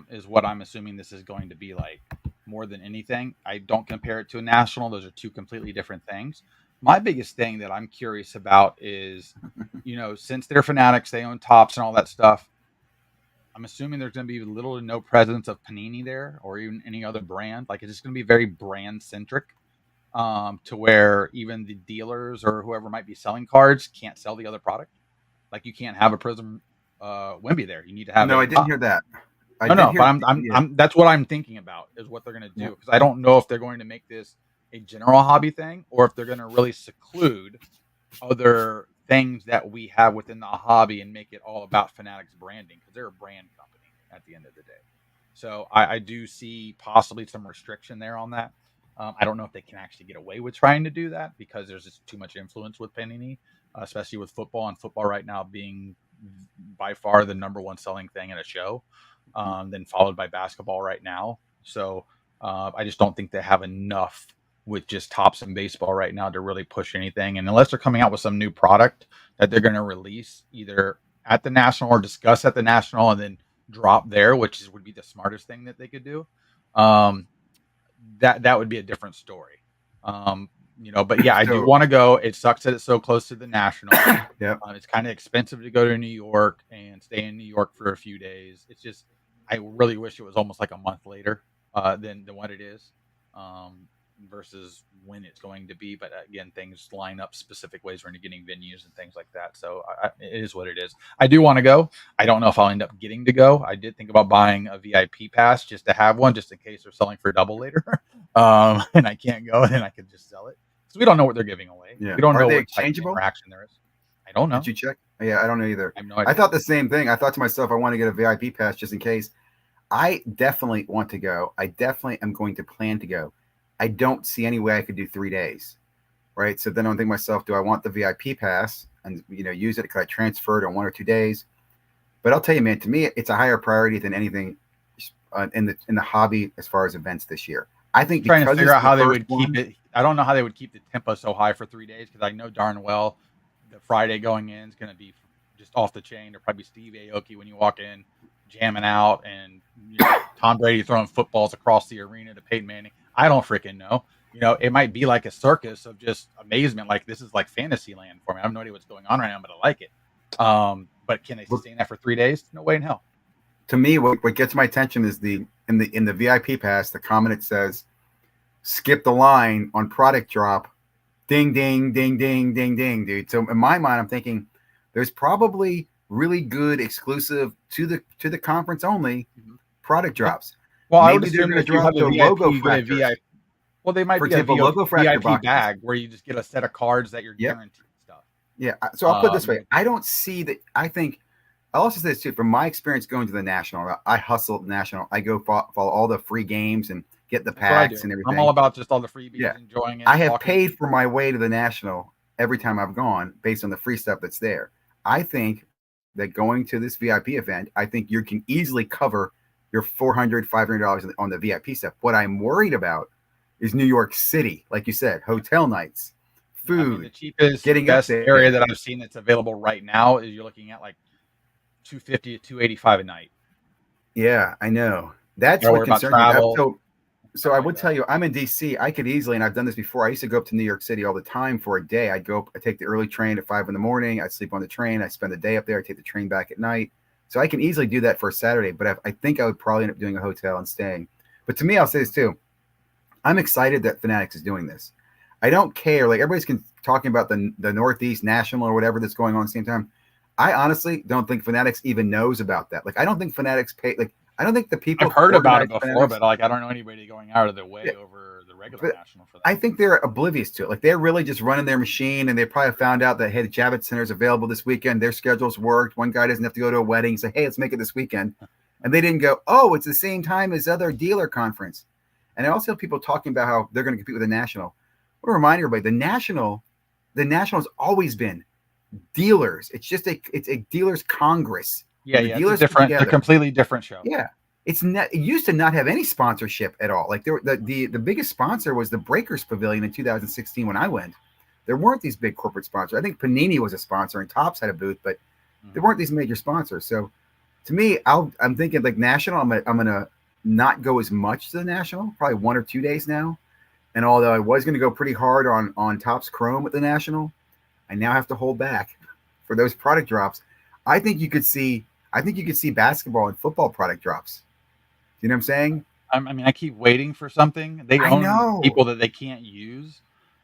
Is what I'm assuming this is going to be like more than anything. I don't compare it to a national. Those are two completely different things. My biggest thing that I'm curious about is, since they're Fanatics, they own Tops and all that stuff. I'm assuming there's going to be little to no presence of Panini there or even any other brand. Like it's just going to be very brand centric, to where even the dealers or whoever might be selling cards can't sell the other product. Like you can't have a Prism Wemby there. You need to have No, a I didn't Top. hear that. I No, did no, hear. but Yeah. that's what I'm thinking about is what they're going to do, because I don't know if they're going to make this a general hobby thing or if they're going to really seclude other things that we have within the hobby and make it all about Fanatics branding, because they're a brand company at the end of the day. So I do see possibly some restriction there on that. I don't know if they can actually get away with trying to do that because there's just too much influence with Panini, especially with football, and football right now being by far the number one selling thing in a show, then followed by basketball right now. So I just don't think they have enough with just Tops and baseball right now to really push anything. And unless they're coming out with some new product that they're going to release either at the national or discuss at the national and then drop there, which would be the smartest thing that they could do. That would be a different story. But yeah, I do want to go. It sucks that it's so close to the national. Yeah. It's kind of expensive to go to New York and stay in New York for a few days. It's just, I really wish it was almost like a month later than what it is, versus when it's going to be. But again, things line up specific ways when you're getting venues and things like that. So it is what it is. I do want to go. I don't know if I'll end up getting to go. I did think about buying a VIP pass just to have one, just in case they're selling for double later. And I can't go, and then I could just sell it. So we don't know what they're giving away. Yeah. We don't Are know they what type of exchangeable? interaction there is. I don't know. Did you check? Yeah, I don't know either. I have no idea. I thought the same thing. I thought to myself, I want to get a VIP pass just in case. I definitely want to go. I definitely am going to plan to go. I don't see any way I could do 3 days, right? So then I'm thinking to myself, do I want the VIP pass and use it? Could I transfer it in 1 or 2 days? But I'll tell you, man, to me, it's a higher priority than anything in the hobby as far as events this year. I think trying to figure out how they would keep it. I don't know how they would keep the tempo so high for 3 days, because I know darn well the Friday going in is going to be just off the chain. There'll probably be Steve Aoki when you walk in, jamming out, and Tom Brady throwing footballs across the arena to Peyton Manning. I don't freaking know. It might be like a circus of just amazement. Like this is like fantasy land for me. I have no idea what's going on right now, but I like it. But can they sustain that for 3 days? No way in hell. To me, what gets my attention is in the VIP pass, the comment it says, skip the line on product drop, ding, ding, ding, ding, ding, ding, dude. So in my mind, I'm thinking there's probably really good exclusive to the conference only product drops. Well, maybe I would assume that you have a VIP, you get a VIP. Well, they might be a VIP bag where you just get a set of cards that you're guaranteed stuff. Yeah. So I'll put it this way. I don't see that. I think I'll also say this too. From my experience going to the national, I hustle at the national. I go follow all the free games and get the packs and everything. I'm all about just all the freebies, enjoying it. I have paid for my way to the national every time I've gone based on the free stuff that's there. I think that going to this VIP event, I think you can easily cover your $400, $500 on the VIP stuff. What I'm worried about is New York City, like you said, hotel nights, food. The cheapest, best area that I've seen that's available right now is you're looking at like $250 to $285 a night. Yeah, I know. That's what concerns me. So I would tell you, I'm in DC. I could easily, and I've done this before. I used to go up to New York City all the time for a day. I'd go, I take the early train at 5 a.m. I'd sleep on the train. I spend the day up there. I take the train back at night. So I can easily do that for a Saturday. But I think I would probably end up doing a hotel and staying. But to me, I'll say this too. I'm excited that Fanatics is doing this. I don't care. Like everybody's talking about the Northeast National or whatever that's going on at the same time. I honestly don't think Fanatics even knows about that. Like I don't think Fanatics pay. Like I don't think the people I've heard about it before, but like I don't know anybody going out of their way over the regular national for that. I think they're oblivious to it. Like they're really just running their machine, and they probably found out that hey, the Javits Center is available this weekend. Their schedules worked. One guy doesn't have to go to a wedding. Say, hey, let's make it this weekend, and they didn't go. Oh, it's the same time as other dealer conference. And I also have people talking about how they're going to compete with the national. I want to remind everybody, the national has always been dealers. It's just it's a dealers congress. Yeah, it's different. It's a completely different show. Yeah. It used to not have any sponsorship at all. Like the biggest sponsor was the Breakers Pavilion in 2016 when I went. There weren't these big corporate sponsors. I think Panini was a sponsor and Topps had a booth, but there weren't these major sponsors. So to me, I'm thinking like national. I'm gonna not go as much to the national, probably 1 or 2 days now. And although I was going to go pretty hard on Topps Chrome at the national, I now have to hold back for those product drops, I think you could see. I think you could see basketball and football product drops. You know what I'm saying? I mean, I keep waiting for something. They I own know, people that they can't use,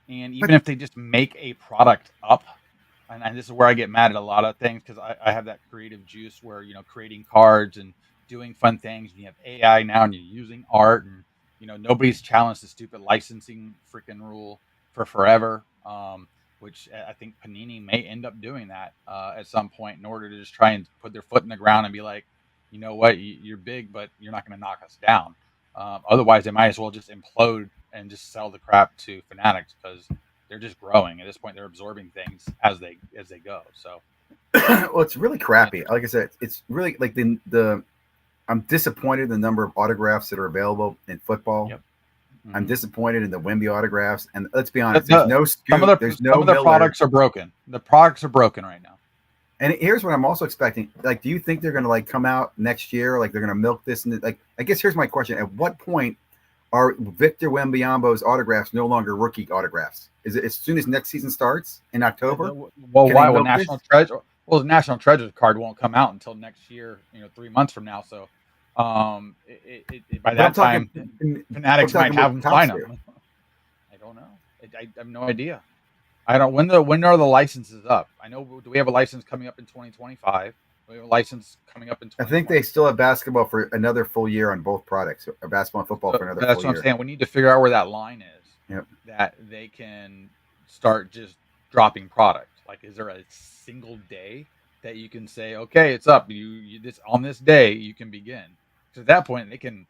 and but even if they just make a product up, and this is where I get mad at a lot of things because I have that creative juice where creating cards and doing fun things. And you have AI now, and you're using art, and nobody's challenged the stupid licensing freaking rule for forever. Which I think Panini may end up doing that at some point in order to just try and put their foot in the ground and be like, you know what, you're big, but you're not going to knock us down. Otherwise, they might as well just implode and just sell the crap to Fanatics because they're just growing. At this point, they're absorbing things as they go. So, well, it's really crappy. Like I said, it's really like the. I'm disappointed in the number of autographs that are available in football. yep. Mm-hmm. I'm disappointed in the Wemby autographs, and let's be honest, there's no Scoot, there's no some of the Miller. products are broken. The products are broken right now. And here's what I'm also expecting. Like, do you think they're going to like come out next year? Like, they're going to milk this? And like, I guess here's my question: at what point are Victor Wembanyama's autographs no longer rookie autographs? Is it as soon as next season starts in October? Well, why? Well, National Treasure. Well, the National Treasure card won't come out until next year. 3 months from now. So, by that time, Fanatics might have them sign them. I don't know. I have no idea. I don't. When are the licenses up? I know. Do we have a license coming up in 2025? We have a license coming up in. I think they still have basketball for another full year on both products, or basketball and football for another full year. That's what I'm saying. We need to figure out where that line is. Yep. That they can start just dropping product. Like, is there a single day that you can say, okay, it's up. You this on this day you can begin. So at that point, they can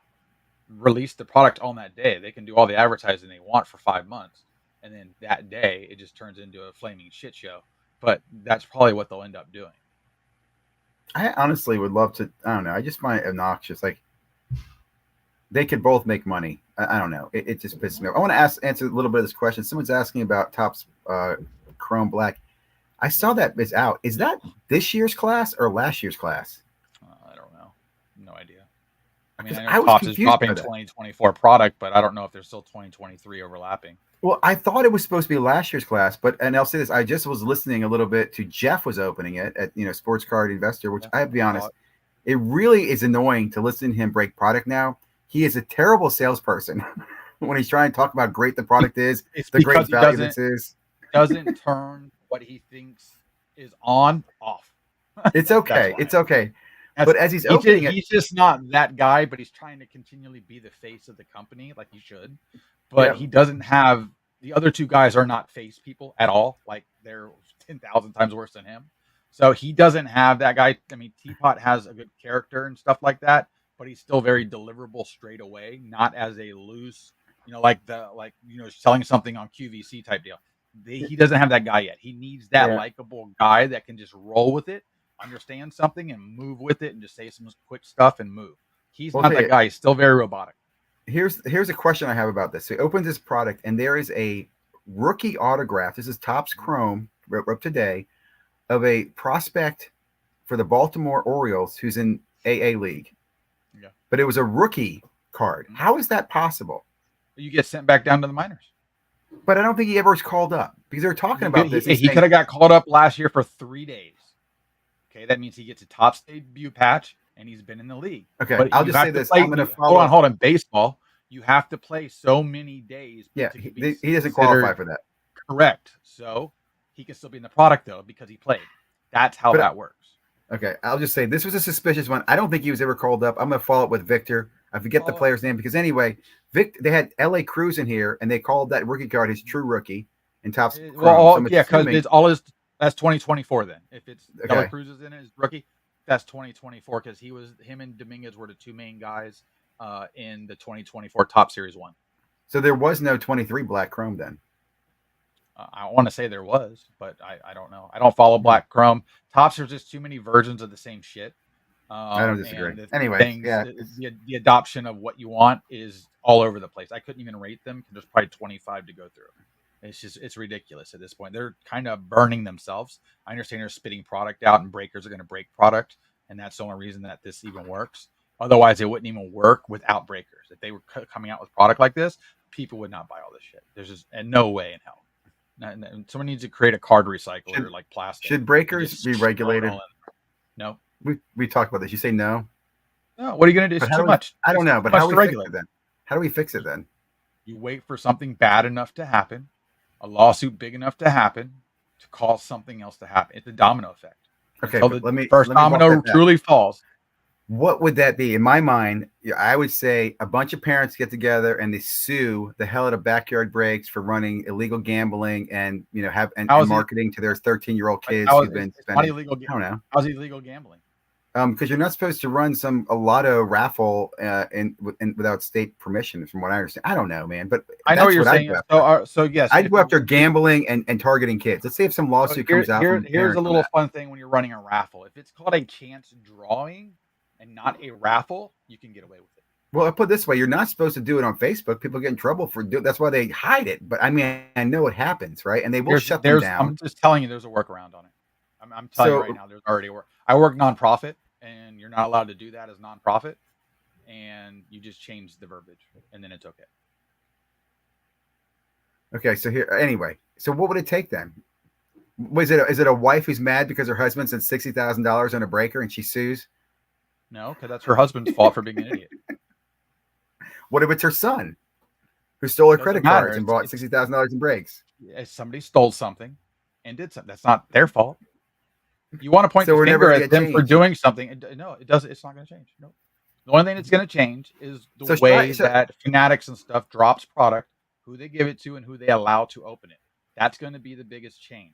release the product on that day. They can do all the advertising they want for 5 months. And then that day, it just turns into a flaming shit show. But that's probably what they'll end up doing. I honestly would love to. I don't know. I just find it obnoxious. Like, they could both make money. I don't know. It just pisses me off. I want to answer a little bit of this question. Someone's asking about Topps Chrome Black. I saw that it's out. Is that this year's class or last year's class? I don't know. No idea. I mean, I know I was Topps is confused dropping by that. 2024 product, but I don't know if there's still 2023 overlapping. Well, I thought it was supposed to be last year's class, and I'll say this: I just was listening a little bit to Jeff was opening it at Sports Card Investor, which I have to be honest, it really is annoying to listen to him break product now. He is a terrible salesperson when he's trying to talk about how great the product is, the great value this is. Doesn't turn what he thinks is on off. It's okay. It's okay. But as he's opening he's just not that guy, but he's trying to continually be the face of the company like he should. But he doesn't have the other two guys are not face people at all. Like, they're 10,000 times worse than him. So he doesn't have that guy. I mean, Teapot has a good character and stuff like that, but he's still very deliverable straight away, not as a loose, selling something on QVC type deal. He doesn't have that guy yet. He needs that likable guy that can just roll with it, understand something, and move with it, and just say some quick stuff and move. He's not that guy. He's still very robotic. Here's a question I have about this. So he opens this product, and there is a rookie autograph. This is Topps Chrome, up today, of a prospect for the Baltimore Orioles who's in AA League. Yeah. But it was a rookie card. How is that possible? You get sent back down to the minors. But I don't think he ever was called up because they're talking about this. He could have got called up last year for 3 days. Okay, that means he gets a Topps debut patch, and he's been in the league. Okay, but I'll just say this. I'm going to follow. Hold on. Baseball, you have to play so many days. Yeah, he doesn't qualify for that. Correct. So he can still be in the product, though, because he played. That's how that works. Okay, I'll just say this was a suspicious one. I don't think he was ever called up. I'm going to follow up with Victor. I forget the player's name because anyway, they had LA Cruz in here, and they called that rookie card his true rookie in Topps. Because it's all his. That's 2024 then. If it's LA Cruz is in it as rookie, that's 2024 because him and Dominguez were the two main guys in the 2024 Top Series 1. So there was no 23 Black Chrome then. I want to say there was, but I don't know. I don't follow Black Chrome. Topps, there's just too many versions of the same shit. I don't disagree. Anyway, the adoption of what you want is all over the place. I couldn't even rate them because there's probably 25 to go through. It's ridiculous at this point. They're kind of burning themselves. I understand they're spitting product out, and breakers are going to break product, and that's the only reason that this even works. Otherwise, it wouldn't even work without breakers. If they were coming out with product like this, people would not buy all this shit. There's just no way in hell. Someone needs to create a card recycler Should, like plastic. should breakers be regulated? No. We talked about this. You say no. No. What are you going to do? But It's how too do we, much. I don't It's know. too But how much do to we fix regulate. it then? How do we fix it then? You wait for something bad enough to happen, a lawsuit big enough to happen, to cause something else to happen. It's a domino effect. Okay, Until but the let me first walk domino that back. truly falls. What would that be? In my mind, I would say a bunch of parents get together and they sue the hell out of Backyard Breaks for running illegal gambling and and marketing to their 13-year-old kids who've been spending. Illegal, I don't know. How's illegal gambling? Because you're not supposed to run a lotto raffle without state permission, from what I understand. I don't know, man, but I know what you're saying. So yes, I'd go after gambling and targeting kids. Let's see if some lawsuit comes out. Here's a little fun thing when you're running a raffle. If it's called a chance drawing and not a raffle, you can get away with it. Well, I put it this way: you're not supposed to do it on Facebook. People get in trouble for doing. That's why they hide it. But I mean, I know it happens, right? And they will shut them down. I'm just telling you, there's a workaround on it. I'm telling you right now, there's already a work. I work nonprofit, and you're not allowed to do that as nonprofit, and you just change the verbiage, and then it's okay. Okay, so anyway, so what would it take then? Is it a wife who's mad because her husband spent $60,000 on a breaker and she sues? No, because that's her husband's fault for being an idiot. What if it's her son who stole her credit cards and bought $60,000 in breaks? Somebody stole something and did something. That's not their fault. You want to point the finger at them for doing something? No, it doesn't. It's not going to change. No. The only thing that's going to change is the way that Fanatics and stuff drops product, who they give it to, and who they allow to open it. That's going to be the biggest change.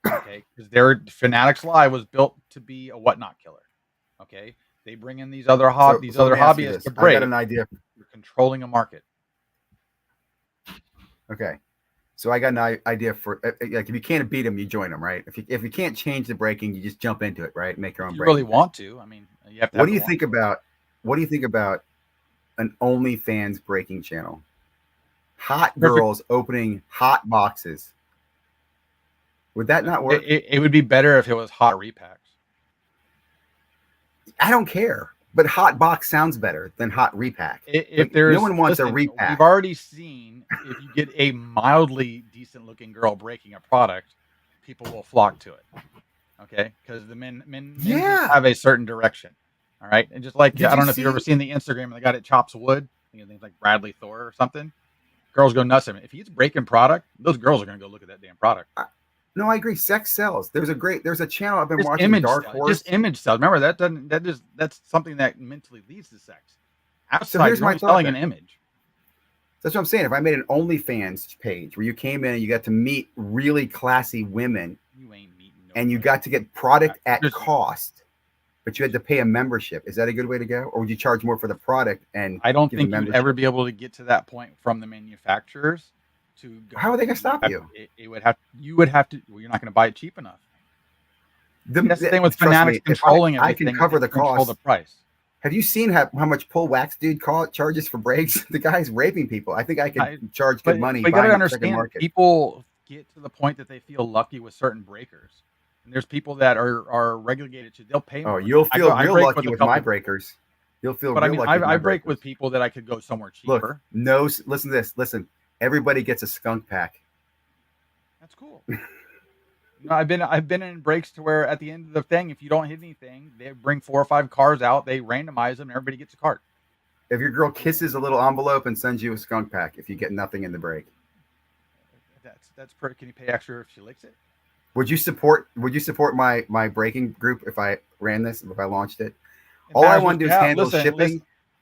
Okay, because their Fanatics Live was built to be a whatnot killer. Okay, they bring in these other hobbyists to break. I got an idea. You're controlling a market. Okay. So I got an idea for like if you can't beat them, you join them, right? If you can't change the breaking, you just jump into it, right? Make your own. You really want to? I mean, you have to. What do you think about an OnlyFans breaking channel? Hot girls opening hot boxes. Would that not work? It would be better if it was hot repacks. I don't care, but hot box sounds better than hot repack. No one wants a repack. We've already seen if you get a mildly decent looking girl breaking a product, people will flock to it. Okay, because the men have a certain direction. All right, and just like I don't know if you've ever seen the Instagram and the guy that chops wood, things like Bradley Thor or something. Girls go nuts at him. If he's breaking product, those girls are going to go look at that damn product. No, I agree. Sex sells. There's a channel I've been watching. Dark Horse. Just image sells. Remember that's something that mentally leads to sex. Outside, so here's my thought. Selling an image. That's what I'm saying. If I made an OnlyFans page where you came in and you got to meet really classy women, you ain't meeting. And you got to get product at cost, but you had to pay a membership. Is that a good way to go, or would you charge more for the product? And I don't think you'd ever be able to get to that point from the manufacturers. How are they going to stop you? You would have to. Well, you're not going to buy it cheap enough. That's the thing with Fanatics controlling it. I can cover the cost. Control the price. Have you seen how much Pull Wax Dude charges for breaks? The guy's raping people. I think I could charge good money. But you got to understand, people get to the point that they feel lucky with certain breakers. And there's people that are regulated to. They'll pay more. Oh, you'll feel real lucky with my breakers. You'll feel. But real lucky I break with people that I could go somewhere cheaper. Look, listen to this. Listen. Everybody gets a skunk pack. That's cool. I've been in breaks to where at the end of the thing, if you don't hit anything, they bring 4 or 5 cars out, they randomize them, and everybody gets a cart. If your girl kisses a little envelope and sends you a skunk pack, if you get nothing in the break, that's pretty. Can you pay extra if she licks it? Would you support my breaking group if I ran this? If I launched it? All I want to do is handle shipping.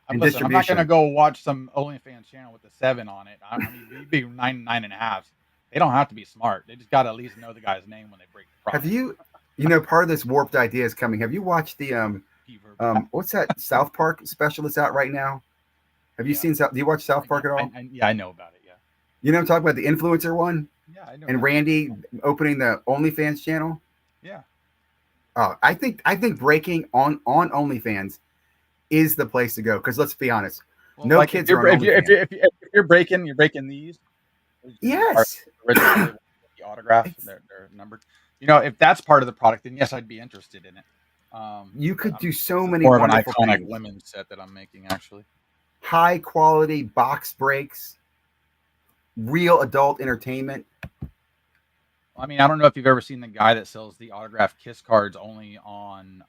I'm not going to go watch some OnlyFans channel with the 7 on it. I mean, you'd be 9.5. They don't have to be smart. They just got to at least know the guy's name when they break the product. Have you part of this warped idea is coming. Have you watched the what's that South Park special that's out right now? Have you seen? Do you watch South Park at all? I know about it. Yeah. You know, I'm talking about the influencer one. Yeah, I know. And Randy opening the OnlyFans channel. Yeah. Oh, I think breaking on OnlyFans is the place to go, because let's be honest, no kids are on OnlyFans. If you're breaking these. Yes. The autograph, they're numbered. If that's part of the product, then yes, I'd be interested in it. You could do so many more of an iconic things. Women's set that I'm making, actually. High quality box breaks, real adult entertainment. I mean, I don't know if you've ever seen the guy that sells the autographed Kiss cards only on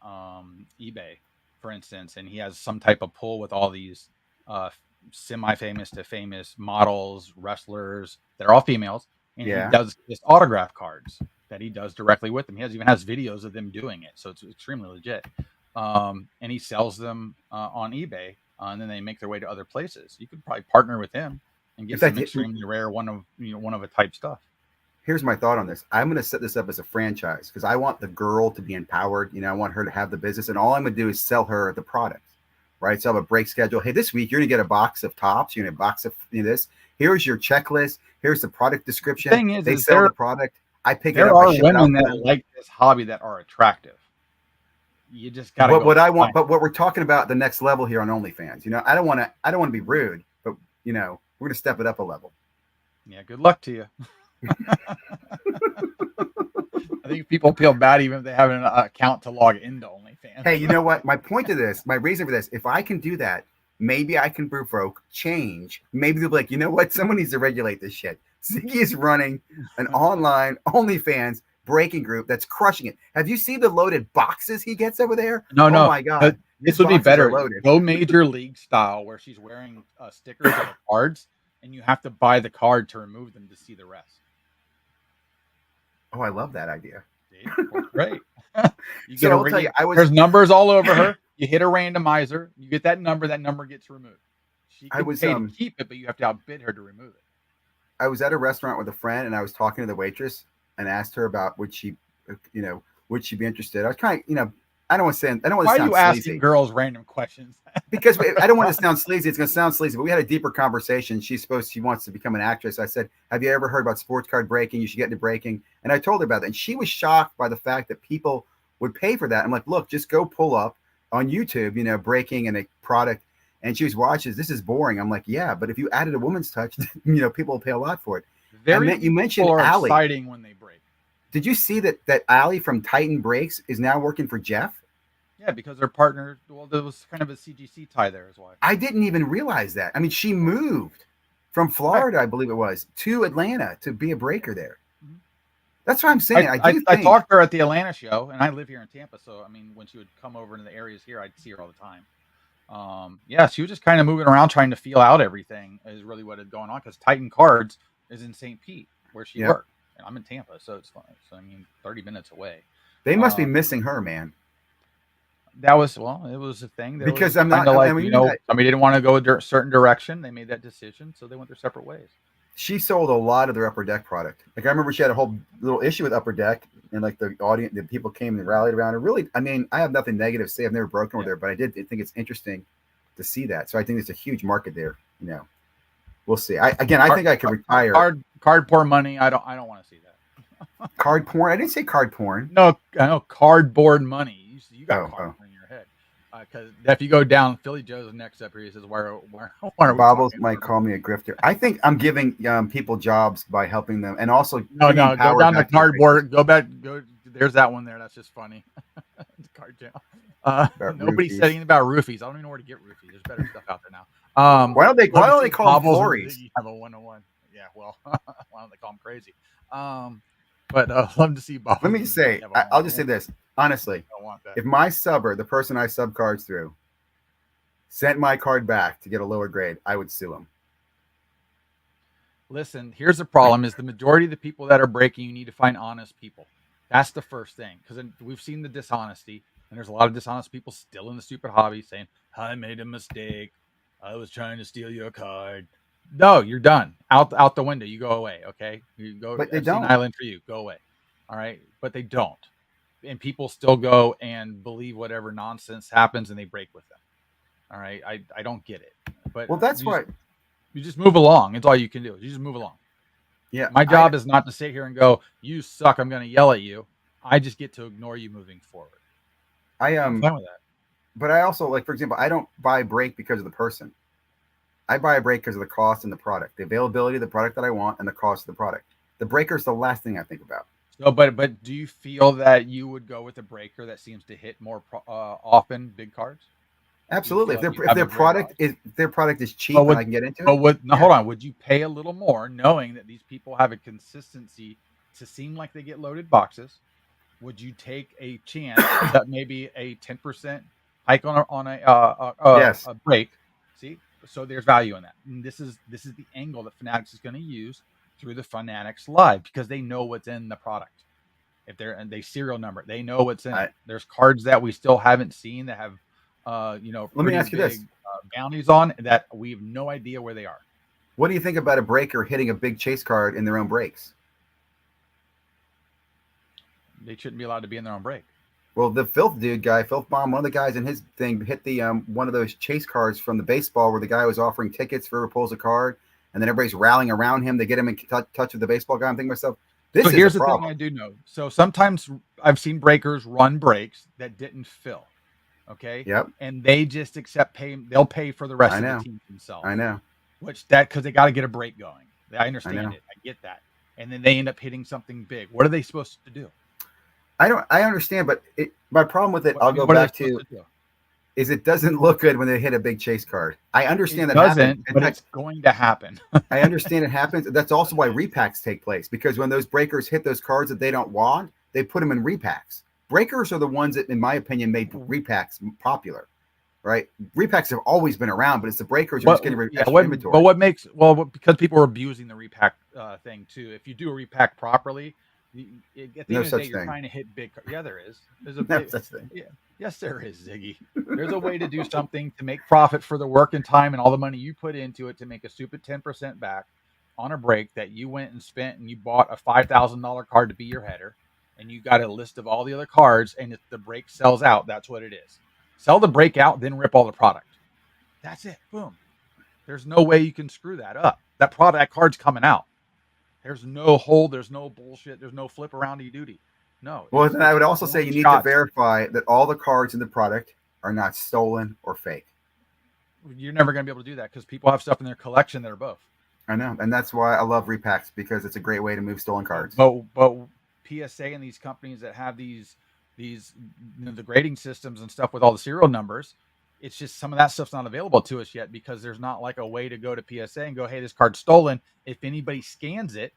eBay, for instance, and he has some type of pull with all these uh, semi-famous to famous models, wrestlers that are all females, and he Yeah. does Kiss autograph cards that he does directly with them. Even has videos of them doing it, so it's extremely legit. And he sells them on eBay, and then they make their way to other places. You could probably partner with him and In get fact, some extremely rare one of a type stuff. here's my thought on this. I'm going to set this up as a franchise because I want the girl to be empowered. I want her to have the business, and all I'm going to do is sell her the product, right? So I have a break schedule. Hey, this week you're going to get a box of tops. You're going to get a box of this. Here's your checklist. Here's the product description. The thing is, they sell the product. I pick it there up. are I ship it out women to that them. like this hobby that are attractive. You just gotta. But what I want, but what we're talking about the next level here on OnlyFans. I don't want to be rude, but we're going to step it up a level. Yeah, good luck to you. I think people feel bad even if they have an account to log into OnlyFans. Hey, you know what? My point to this, my reason for this, if I can do that, maybe I can provoke change. Maybe they'll be like, you know what? Someone needs to regulate this shit. Ziggy is running an online OnlyFans breaking group that's crushing it. Have you seen the loaded boxes he gets over there? No. Oh my God. This would be better. Go Major League style where she's wearing stickers of the cards and you have to buy the card to remove them to see the rest. Oh, I love that idea. Great. There's numbers all over her. You hit a randomizer, you get that number gets removed. She can pay to keep it, but you have to outbid her to remove it. I was at a restaurant with a friend and I was talking to the waitress and asked her about would she be interested. I was kind of, I don't want to sound Why are you asking girls random questions? Because I don't want to sound sleazy. It's going to sound sleazy, but we had a deeper conversation. She wants to become an actress. I said, have you ever heard about sports card breaking? You should get into breaking. And I told her about that. And she was shocked by the fact that people would pay for that. I'm like, look, just go pull up on YouTube, breaking and a product. And she was watching, this is boring. I'm like, yeah, but if you added a woman's touch, people will pay a lot for it. You mentioned Allie. Exciting when they break. Did you see that Allie from Titan Breaks is now working for Jeff? Yeah, because they're partnered. Well, there was kind of a CGC tie there as well. I didn't even realize that. I mean, she moved from Florida, I believe it was, to Atlanta to be a breaker there. Mm-hmm. That's what I'm saying. I talked to her at the Atlanta show, and I live here in Tampa. So, I mean, when she would come over into the areas here, I'd see her all the time. Yeah, she was just kind of moving around trying to feel out everything is really what had going on because Titan Cards is in St. Pete where she worked. And I'm in Tampa, so it's fine. So, I mean, 30 minutes away. They must be missing her, man. It was a thing. Because I'm not like, somebody didn't want to go a certain direction. They made that decision, so they went their separate ways. She sold a lot of their Upper Deck product. Like I remember she had a whole little issue with Upper Deck, and like the audience, the people came and rallied around her. Really, I mean, I have nothing negative to say. I've never broken with her, but I think it's interesting to see that. So I think there's a huge market there. We'll see. I think I could retire. Card porn money. I don't want to see that. Card porn. I didn't say card porn. No, I know cardboard money. You got card porn in your head. Because if you go down, Philly Joe's next up here. He says, "Where are we?" Bobbles might call me a grifter. I think I'm giving people jobs by helping them, and also no. Go down to cardboard. Go back. Go. There's that one there. That's just funny. Card jam. Nobody's saying anything about roofies. I don't even know where to get roofies. There's better stuff out there now. Why don't they call them Florries? Have a 101. Yeah. Well, why don't they call them crazy? But love to see Bob. Let me say, I'll just say this. Honestly, if my subber, the person I sub cards through, sent my card back to get a lower grade, I would sue him. Listen, here's the problem is the majority of the people that are breaking, you need to find honest people. That's the first thing. Because we've seen the dishonesty, and there's a lot of dishonest people still in the stupid hobby saying, I made a mistake. I was trying to steal your card. No, you're done. Out the window. You go away, okay? You go but they don't. Island for you. Go away. All right? But they don't. And people still go and believe whatever nonsense happens and they break with them. All right? I don't get it. But that's why you just move along. It's all you can do. You just move along. Yeah. My job is not to sit here and go, you suck, I'm going to yell at you. I just get to ignore you moving forward. I'm fine with that. But I also, like, for example, I don't buy a break because of the person. I buy a break because of the cost and the product, the availability of the product that I want and the cost of the product. The breaker is the last thing I think about. So, but do you feel that you would go with a breaker that seems to hit more often big cards? Absolutely. If their product is cheap and I can get into it. Hold on. Would you pay a little more knowing that these people have a consistency to seem like they get loaded boxes, would you take a chance that maybe a 10% hike Yes. a break? See, so there's value in that. And this is the angle that Fanatics is going to use through the Fanatics Live, because they know what's in the product. If they serial number, they know what's in it. There's cards that we still haven't seen that have Let me pretty ask you this. big bounties on that we have no idea where they are. What do you think about a breaker hitting a big chase card in their own breaks? They shouldn't be allowed to be in their own break. Well, the Filth dude guy, Filth Bomb, one of the guys in his thing hit the one of those chase cards from the baseball where the guy was offering tickets for whoever pulls a card, and then everybody's rallying around him to get him in touch with the baseball guy. I'm thinking to myself, this so is here's a the problem. thing I do know. So sometimes I've seen breakers run breaks that didn't fill. Okay. Yep. And they just accept pay. They'll pay for the rest of the team themselves. I know. Because they got to get a break going. I understand it. I get that. And then they end up hitting something big. What are they supposed to do? I understand, but my problem with it, I'll go back to is it doesn't look good when they hit a big chase card. I understand that doesn't, but it's going to happen. I understand it happens. That's also why repacks take place, because when those breakers hit those cards that they don't want, they put them in repacks. Breakers are the ones that, in my opinion, made repacks popular, right? Repacks have always been around, but it's the breakers who are just getting rid of inventory. But because people are abusing the repack thing too. If you do a repack properly, at the end of the day, you're trying to hit big. Yeah, there is. There's a big, thing. Yeah, yes, there is, Ziggy. There's a way to do something to make profit for the work and time and all the money you put into it to make a stupid 10% back on a break that you went and spent, and you bought a $5,000 card to be your header, and you got a list of all the other cards, and if the break sells out, that's what it is. Sell the break out, then rip all the product. That's it. Boom. There's no way you can screw that up. That card's coming out. There's no hold. There's no bullshit. There's no flip around duty. No. Well, then I would also say you need to verify that all the cards in the product are not stolen or fake. You're never going to be able to do that because people have stuff in their collection that are both. I know, and that's why I love repacks, because it's a great way to move stolen cards. But PSA and these companies that have these the grading systems and stuff with all the serial numbers, it's just some of that stuff's not available to us yet because there's not like a way to go to PSA and go, hey, this card's stolen. If anybody scans it,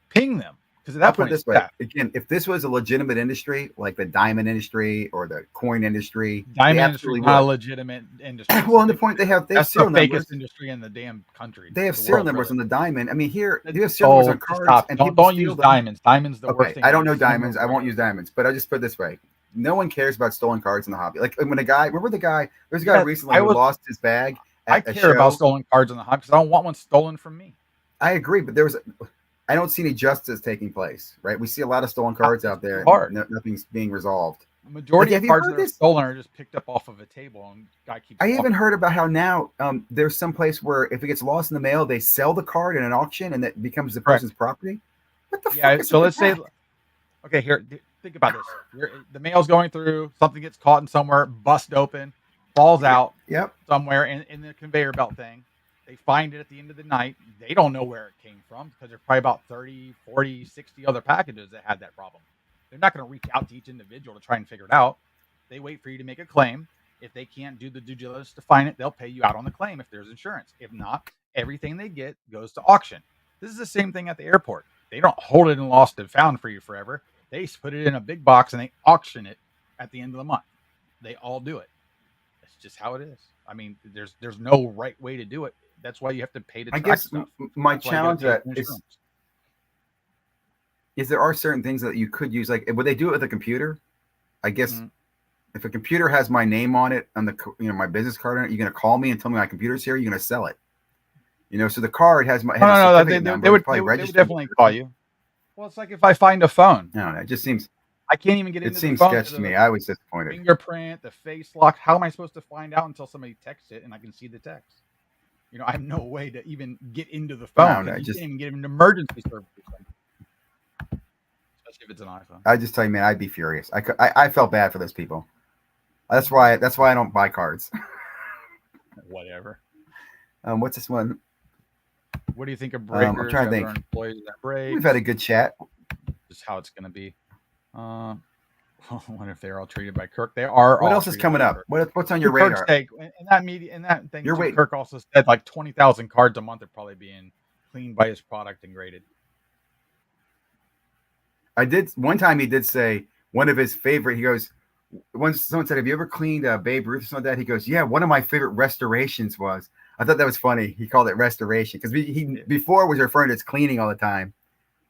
ping them. Because at that point, this way, again, if this was a legitimate industry, like the diamond industry or the coin industry, diamond industry is not a legitimate industry. Well, on the point, they have serial numbers. That's the fakest industry in the damn country. They have serial numbers on the diamond. I mean, here you have serial numbers on cards. Stop. And don't use diamonds. Diamonds the worst thing. I don't know diamonds. I won't use diamonds. But I just put it this way: no one cares about stolen cards in the hobby. Like when a guy, remember the guy? There's a guy recently who lost his bag. I care about stolen cards in the hobby because I don't want one stolen from me. I agree, but I don't see any justice taking place, right? We see a lot of stolen cards out there. Nothing's being resolved. The majority of cards that are stolen are just picked up off of a table, and guy keeps. I even heard about how now there's some place where if it gets lost in the mail, they sell the card in an auction, and that becomes the person's property. What the fuck? So let's say, okay, here, think about this. The mail's going through, something gets caught in somewhere, bust open, falls out. Yep. Somewhere in the conveyor belt thing. They find it at the end of the night. They don't know where it came from because there's probably about 30, 40, 60 other packages that had that problem. They're not going to reach out to each individual to try and figure it out. They wait for you to make a claim. If they can't do the due diligence to find it, they'll pay you out on the claim if there's insurance. If not, everything they get goes to auction. This is the same thing at the airport. They don't hold it in lost and found for you forever. They put it in a big box and they auction it at the end of the month. They all do it. That's just how it is. I mean, there's no right way to do it. That's why you have to pay to track stuff. My challenge is there are certain things that you could use. Like, would they do it with a computer? I guess if a computer has my name on it, on the my business card on it, you're going to call me and tell me my computer's here. You're going to sell it. So the card has my they would definitely call you. Well, it's like if I find a phone. No, it just seems. I can't even get into the phone. It seems sketch to me. I was disappointed. Fingerprint, the face lock. How am I supposed to find out until somebody texts it and I can see the text? I have no way to even get into the phone. You can't even get into emergency service. Especially if it's an iPhone. I just tell you, man, I'd be furious. I felt bad for those people. That's why I don't buy cards. Whatever. What's this one? What do you think of breakers? I'm trying to think. Employees that break? We've had a good chat. Just how it's going to be. I wonder if they're all treated by Kirk. They are. What else is coming up? What's on your radar? In that thing, Kirk also said like 20,000 cards a month are probably being cleaned by his product and graded. I did one time. He did say one of his favorite. He goes, once someone said, "Have you ever cleaned Babe Ruth or something like that?" He goes, "Yeah, one of my favorite restorations was." I thought that was funny. He called it restoration because he before was referring to its cleaning all the time.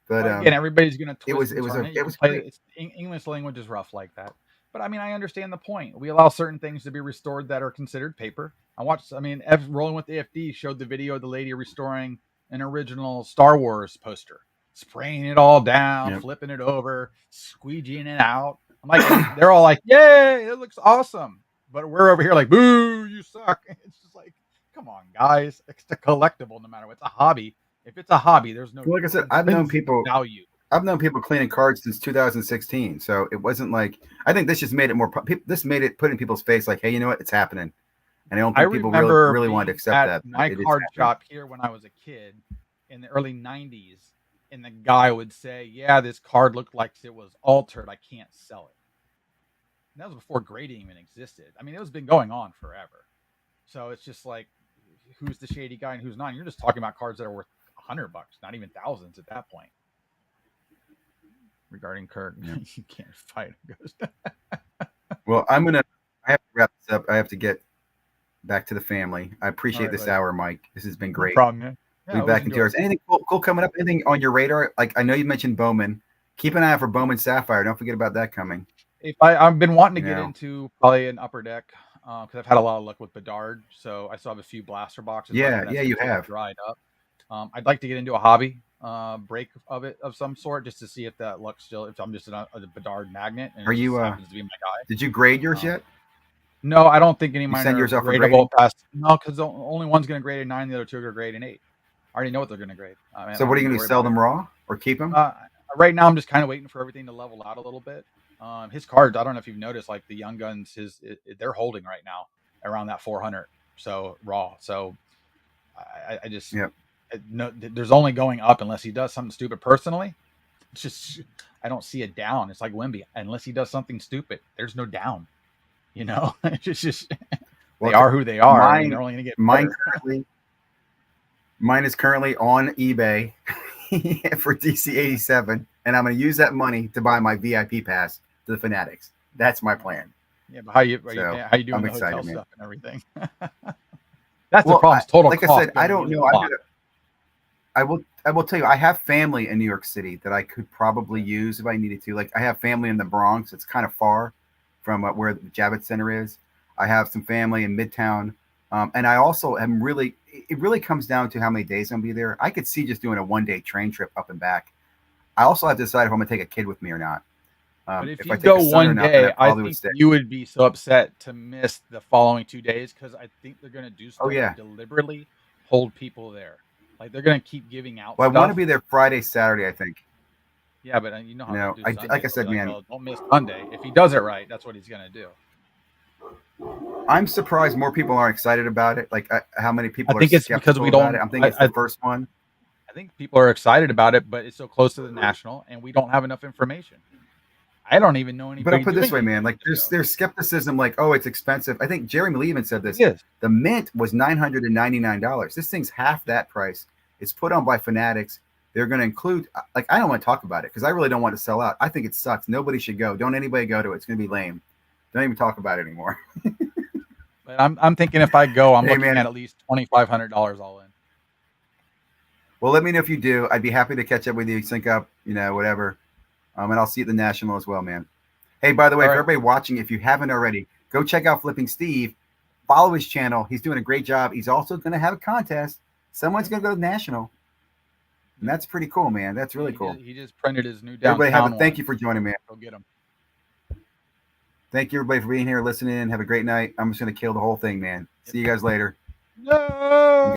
But again, everybody's going to twist it was and turn it. You it can was play great. it. English language is rough like that. But I mean, I understand the point. We allow certain things to be restored that are considered paper. I mean, Rolling with the AFD showed the video of the lady restoring an original Star Wars poster, spraying it all down, Yep. flipping it over, squeegeeing it out. I'm like, and they're all like, "Yay, it looks awesome!" But we're over here like, "Boo, you suck!" It's just like, come on, guys. It's a collectible, no matter what. It's a hobby. If it's a hobby, there's no Like I said, intrinsic value. I've known people cleaning cards since 2016. So it wasn't like I think this just made it more. This made it put in people's face like, hey, you know what? It's happening. And I don't I think people really remember really wanted to being accept at that. my It is card happening. shop here when I was a kid in the early 90s, and the guy would say, "Yeah, this card looked like it was altered. I can't sell it." And that was before grading even existed. I mean, it was been going on forever. So it's just like, who's the shady guy and who's not? And you're just talking about cards that are worth $100, not even thousands at that point. Regarding Kirk, you can't fight a ghost. Well, I have to wrap this up. I have to get back to the family. I appreciate this hour, Mike. This has been great. No problem, man. Yeah, We'll be back into yours. Anything cool coming up? Anything on your radar? Like I know you mentioned Bowman. Keep an eye out for Bowman Sapphire. Don't forget about that coming. If I've been wanting to get into probably an upper deck because I've had a lot of luck with Bedard, so I still have a few blaster boxes. Yeah, you have dried up. I'd like to get into a hobby break of it of some sort just to see if that luck still. If I'm just a Bedard magnet, and are you? happens to be my guy. Did you grade yours yet? No, I don't think any of mine send are yours off for gradable past. No, because the only one's going to grade a 9, the other two are going to grade an 8. I already know what they're going to grade. So what are you going to do? Sell them raw or keep them? Right now, I'm just kind of waiting for everything to level out a little bit. His cards, I don't know if you've noticed, like the Young Guns, they're holding right now around that 400. So raw. So I just no, there's only going up unless he does something stupid personally. It's just I don't see a down. It's like Wemby, unless he does something stupid. There's no down. You know, it's just they are who they are. And they're only going to get better. Mine is currently on eBay for DC87, and I'm going to use that money to buy my VIP pass to the Fanatics. That's my plan. Yeah, but how you doing I'm the excited, hotel man. stuff and everything? That's the problem. Total like cost. I said, I don't know. I will tell you, I have family in New York City that I could probably use if I needed to. Like I have family in the Bronx. It's kind of far from where the Javits Center is. I have some family in Midtown. And I also am really, it really comes down to how many days I'm going to be there. I could see just doing a 1-day train trip up and back. I also have to decide if I'm going to take a kid with me or not. But if you go one day, I think you would be so upset to miss the following 2 days because I think they're going to do stuff to deliberately hold people there. Like they're going to keep giving out stuff. I want to be there Friday, Saturday, I think. Yeah, but you know how to do Sunday, like I said, man. Well, don't miss Sunday. If he does it right, that's what he's going to do. I'm surprised more people aren't excited about it. Like how many people I think it's because we don't. I'm thinking it's the first one. I think people are excited about it, but it's so close to the national, and we don't have enough information. I don't even know anybody. But I'll put it this way, man. Like there's skepticism. Like, oh, it's expensive. I think Jeremy Lee even said this. The mint was $999. This thing's half that price. It's put on by Fanatics. They're going to include. Like, I don't want to talk about it because I really don't want to sell out. I think it sucks. Nobody should go. Don't anybody go to it. It's going to be lame. Don't even talk about it anymore. But I'm thinking if I go, I'm looking at least $2,500 all in. Well, let me know if you do. I'd be happy to catch up with you, sync up, whatever. And I'll see you at the National as well, man. Hey, by the way, for everybody watching, if you haven't already, go check out Flipping Steve. Follow his channel. He's doing a great job. He's also going to have a contest. Someone's going to go to the National. And that's pretty cool, man. That's really cool. He just printed his new downtown. Everybody thank you for joining me. Go get him. Thank you, everybody, for being here, listening in. Have a great night. I'm just going to kill the whole thing, man. See you guys later. No!